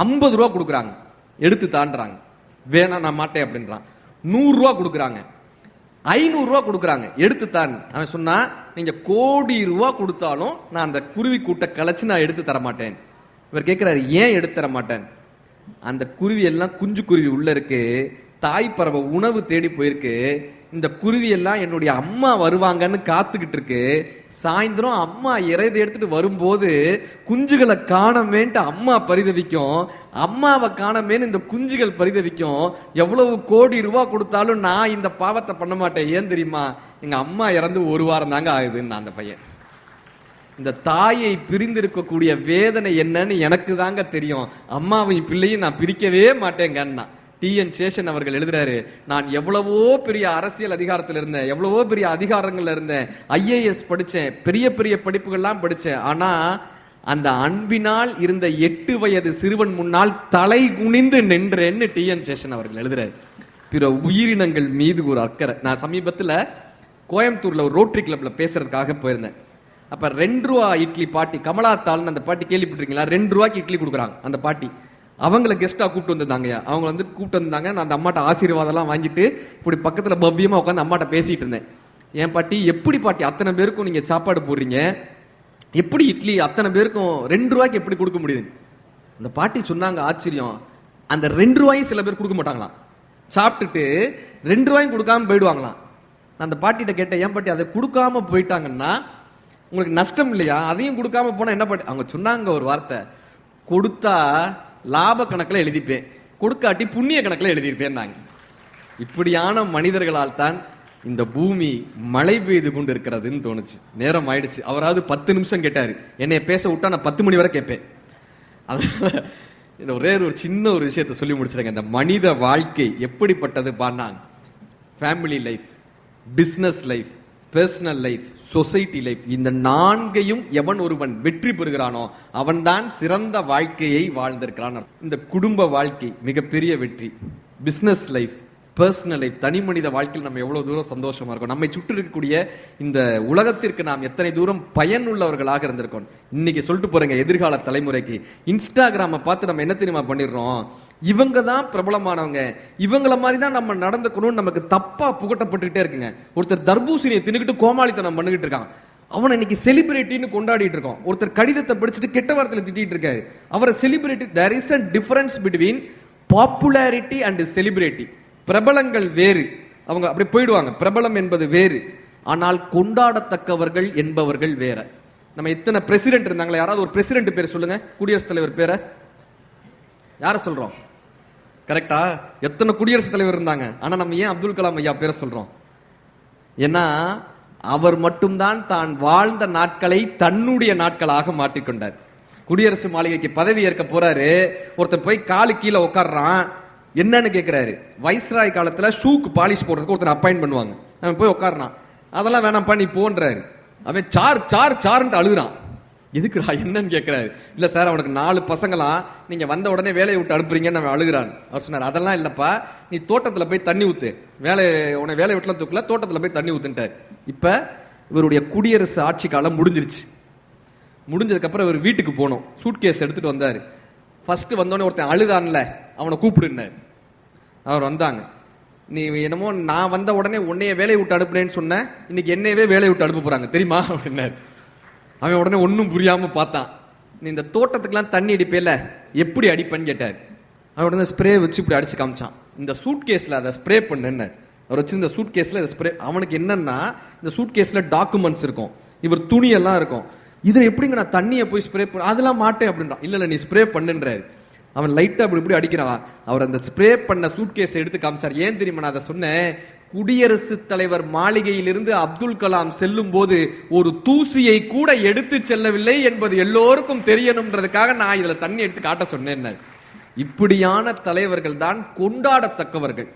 50 ரூபா கொடுக்குறாங்க, எடுத்து தாண்டாங்க, வேணா நான் மாட்டேன் அப்படின்றான். 100 ரூபா கொடுக்குறாங்க, 500 ரூபா கொடுக்குறாங்க, எடுத்து தான். அவன் சொன்னா, நீங்க கோடி ரூபா கொடுத்தாலும் நான் அந்த குருவி கூட்டை கலைச்சு நான் எடுத்து தர மாட்டேன். இவர் கேட்கிறாரு, ஏன் எடுத்து தர மாட்டேன்? அந்த குருவி எல்லாம் குஞ்சு குருவி உள்ள இருக்கு, தாய் பறவை உணவு தேடி போயிருக்கு, இந்த குருவி எல்லாம் என்னுடைய அம்மா வருவாங்கன்னு காத்துக்கிட்டு இருக்கு, சாயந்தரம் அம்மா இறைதை எடுத்துட்டு வரும்போது குஞ்சுகளை காணமேன்ட்டு அம்மா பரிதவிக்கும், அம்மாவை காணமேன்னு இந்த குஞ்சுகள் பரிதவிக்கும், எவ்வளவு கோடி ரூபா கொடுத்தாலும் நான் இந்த பாவத்தை பண்ண மாட்டேன். ஏன் தெரியுமா, எங்க அம்மா இறந்து 1 வாரம் தாங்க ஆகுதுன்னு அந்த பையன். இந்த தாயை பிரிந்து இருக்கக்கூடிய வேதனை என்னன்னு எனக்கு தாங்க தெரியும், அம்மாவையும் பிள்ளையும் நான் பிரிக்கவே மாட்டேங்கன்னா. டிஎன் சேஷன் அவர்கள் எழுதுறாரு, நான் எவ்வளவோ பெரிய அரசியல் அதிகாரத்தில் இருந்தேன், எவ்வளவோ பெரிய அதிகாரங்கள்ல இருந்தேன், ஐஏஎஸ் படிச்சேன், பெரிய பெரிய படிப்புகள்லாம் படிச்சேன், ஆனா அந்த அன்பினால் இருந்த 8 வயது சிறுவன் முன்னால் தலை குனிந்து நின்றேன்னு டிஎன் சேஷன் அவர்கள் எழுதுறாரு. பிற உயிரினங்கள் மீது ஒரு அக்கறை. நான் சமீபத்தில் கோயம்புத்தூர்ல ஒரு ரோட்டரி கிளப்ல பேசுறதுக்காக போயிருந்தேன். அப்ப 2 ரூபா இட்லி பாட்டி, கமலா தாள்னு அந்த பாட்டி கேள்விப்பட்டிருக்கீங்களா? 2 ரூபாய்க்கு இட்லி கொடுக்குறாங்க அந்த பாட்டி. அவங்கள கெஸ்டா கூப்பிட்டு வந்திருந்தாங்க, அவங்க வந்து கூப்பிட்டு வந்தாங்க. நான் அந்த அம்மாட்ட ஆசீர்வாதம்லாம் வாங்கிட்டு இப்படி பக்கத்துல பவ்யமா உட்காந்து அம்மாட்ட பேசிட்டு இருந்தேன். என் பாட்டி, எப்படி பாட்டி அத்தனை பேருக்கும் நீங்க சாப்பாடு போடுறீங்க, எப்படி இட்லி அத்தனை பேருக்கும் 2 ரூபாய்க்கு எப்படி கொடுக்க முடியுது? அந்த பாட்டி சொன்னாங்க, ஆச்சரியம், அந்த 2 ரூபாயும் சில பேர் கொடுக்க மாட்டாங்களாம், சாப்பிட்டுட்டு 2 ரூபாயும் கொடுக்காம போயிடுவாங்களாம். நான் அந்த பாட்டிகிட்ட கேட்டேன், ஏன் பாட்டி அதை கொடுக்காம போயிட்டாங்கன்னா உங்களுக்கு நஷ்டம் இல்லையா, அதையும் கொடுக்காம போனா என்ன பாட்டி? அவங்க சொன்னாங்க ஒரு வார்த்தை, கொடுத்தா லாப கணக்கில் எழுதிப்பேன், கொடுக்காட்டி புண்ணிய கணக்கில் எழுதியிருப்பேன். நாங்க இப்படியான மனிதர்களால் தான் இந்த பூமி மழை பெய்து கொண்டு இருக்கிறதுன்னு தோணுச்சு. நேரம் ஆயிடுச்சு. அவராவது 10 நிமிஷம் கேட்டாரு, என்னை பேச விட்டா நான் 10 மணி வரை கேட்பேன். அதனால ஒரே ஒரு சின்ன ஒரு விஷயத்தை சொல்லி முடிச்சிருங்க. இந்த மனித வாழ்க்கை எப்படிப்பட்டது பான்னாங்க. Family life, business life, personal life, society life, இந்த நான்கையும் எவன் ஒருவன் வெற்றி பெறுகிறானோ அவன்தான் சிறந்த வாழ்க்கையை வாழ்ந்திருக்கிறான். இந்த குடும்ப வாழ்க்கை மிகப்பெரிய வெற்றி. பிசினஸ் லைஃப், பர்சனல் லைஃப், தனி மனித வாழ்க்கையில் நம்ம எவ்வளவு தூரம் சந்தோஷமா இருக்கோம், நம்மை சுற்றி இருக்கக்கூடிய இந்த உலகத்திற்கு நாம் எத்தனை தூரம் பயனுள்ளவர்களாக இருந்திருக்கோம். இன்னைக்கு சொல்லிட்டு போறேங்க எதிர்கால தலைமுறைக்கு, இன்ஸ்டாகிராமை பார்த்து நம்ம என்ன தெரியுமா பண்ணிடுறோம், இவங்க தான் பிரபலமானவங்க, இவங்கள மாதிரி தான் நம்ம நடந்துக்கணும்னு நமக்கு தப்பா புகட்டப்பட்டுக்கிட்டே இருக்குங்க. ஒருத்தர் தர்பூசணியை தின்னுக்கிட்டு கோமாளித்தனம் பண்ணிக்கிட்டு இருக்கான், அவனை இன்னைக்கு செலிபிரிட்டின்னு கொண்டாடிட்டு இருக்கோம். ஒருத்தர் கடிதத்தை படிச்சுட்டு கெட்ட வார்த்தையில திட்டிட்டு இருக்காரு, அவரை celebrity. There is a difference between popularity and celebrity. பிரபலங்கள் வேறு, அவங்க அப்படி போயிடுவாங்க, பிரபலம் என்பது வேறு. ஆனால் கொண்டாடத்தக்கவர்கள் என்பவர்கள் வேற. நம்ம எத்தனை பிரசிடென்ட் இருந்தாங்களே, யாராவது ஒரு பிரசிடென்ட் பேர் சொல்லுங்க, குடியரசுத் தலைவர் பேரை யார சொல்றோம்? கரெக்டா? எத்தனை குடியரசுத் தலைவர் இருந்தாங்க, ஆனா நம்ம ஏன் அப்துல் கலாம் ஐயா பேரை சொல்றோம்? ஏன்னா அவர் மட்டும்தான் தான் வாழ்ந்த நாட்களை தன்னுடைய நாட்களாக மாற்றிக்கொண்டார். குடியரசு மாளிகைக்கு பதவி ஏற்க போறாரு, ஒருத்தர் போய் காலு கீழே உட்கார்றான், என்னன்னு கேட்கிறாரு. வைஸ்ராய் காலத்துல ஷூக்கு பாலிஷ் போடுறதுக்கு ஒருத்தர் அப்பாயிண்ட் பண்ணுவாங்க, அவன் போய் உட்கார்றான், அதெல்லாம் வேணாம் பண்ணி போன்றாரு. அவன் சார் சார் சார்ன்ட்டு அழுகுறான். எதுக்குடா என்னன்னு கேட்கிறாரு. இல்ல சார் அவனுக்கு 4 பசங்களாம், நீங்க வந்த உடனே வேலையை விட்டு அனுப்புறீங்கன்னு அவன் அழுகுறான். அவர் சொன்னார், அதெல்லாம் இல்லப்பா, நீ தோட்டத்துல போய் தண்ணி ஊத்து, உன்னை வேலையை விட்டுலாம் தூக்கல, தோட்டத்துல போய் தண்ணி ஊத்துட்டார். இப்ப இவருடைய குடியரசு ஆட்சி காலம் முடிஞ்சிருச்சு. முடிஞ்சதுக்கு அப்புறம் இவர் வீட்டுக்கு போனோம், சூட்கேஸ் எடுத்துட்டு வந்தாரு. ஃபர்ஸ்ட் வந்தோடனே ஒருத்தன் அழுதான்ல, அவனை கூப்பிடுனார். அவர் வந்தாங்க, நீ என்னமோ நான் வந்த உடனே உன்னைய வேலையை விட்டு அனுப்புனேன்னு சொன்ன, இன்னைக்கு என்னையவே வேலையை விட்டு அனுப்ப போறாங்க தெரியுமா அப்படின்னாரு. அவன் உடனே ஒன்னும் புரியாம பார்த்தான். நீ இந்த தோட்டத்துக்குலாம் தண்ணி அடிப்பேல, எப்படி அடிப்பேன்னு கேட்டார். அவன் உடனே ஸ்ப்ரே வச்சு இப்படி அடிச்சு காமிச்சான். இந்த சூட் கேஸ்ல அதை ஸ்ப்ரே பண்ணுன்னார். அவர் வச்சு இந்த சூட் கேஸ்ல ஸ்ப்ரே, அவனுக்கு என்னன்னா இந்த சூட் கேஸ்ல டாக்குமெண்ட்ஸ் இருக்கும், இவர் துணியெல்லாம் இருக்கும், இதுல எப்படிங்க நான் தண்ணியை போய் ஸ்ப்ரே பண்ண, அதெல்லாம் மாட்டேன் அப்படின்றான். இல்ல நீ ஸ்ப்ரே பண்ணுன்றாரு. அவன் லைட்டா அப்படி இப்படி அடிக்கிறான். அவர் அந்த ஸ்ப்ரே பண்ண சூட் கேஸ் எடுத்து காமிச்சார். ஏன் தெரியுமா நான் அதை சொன்னேன்? குடியரசுத் தலைவர் மாளிகையிலிருந்து அப்துல் கலாம் செல்லும் போது ஒரு தூசியை கூட எடுத்து செல்லவில்லை என்பது எல்லோருக்கும் தெரியணும்ன்றதுக்காக நான் இதுல தண்ணி எடுத்து காட்ட சொன்னேன். இப்படியான தலைவர்கள் தான் கொண்டாடத்தக்கவர்கள்.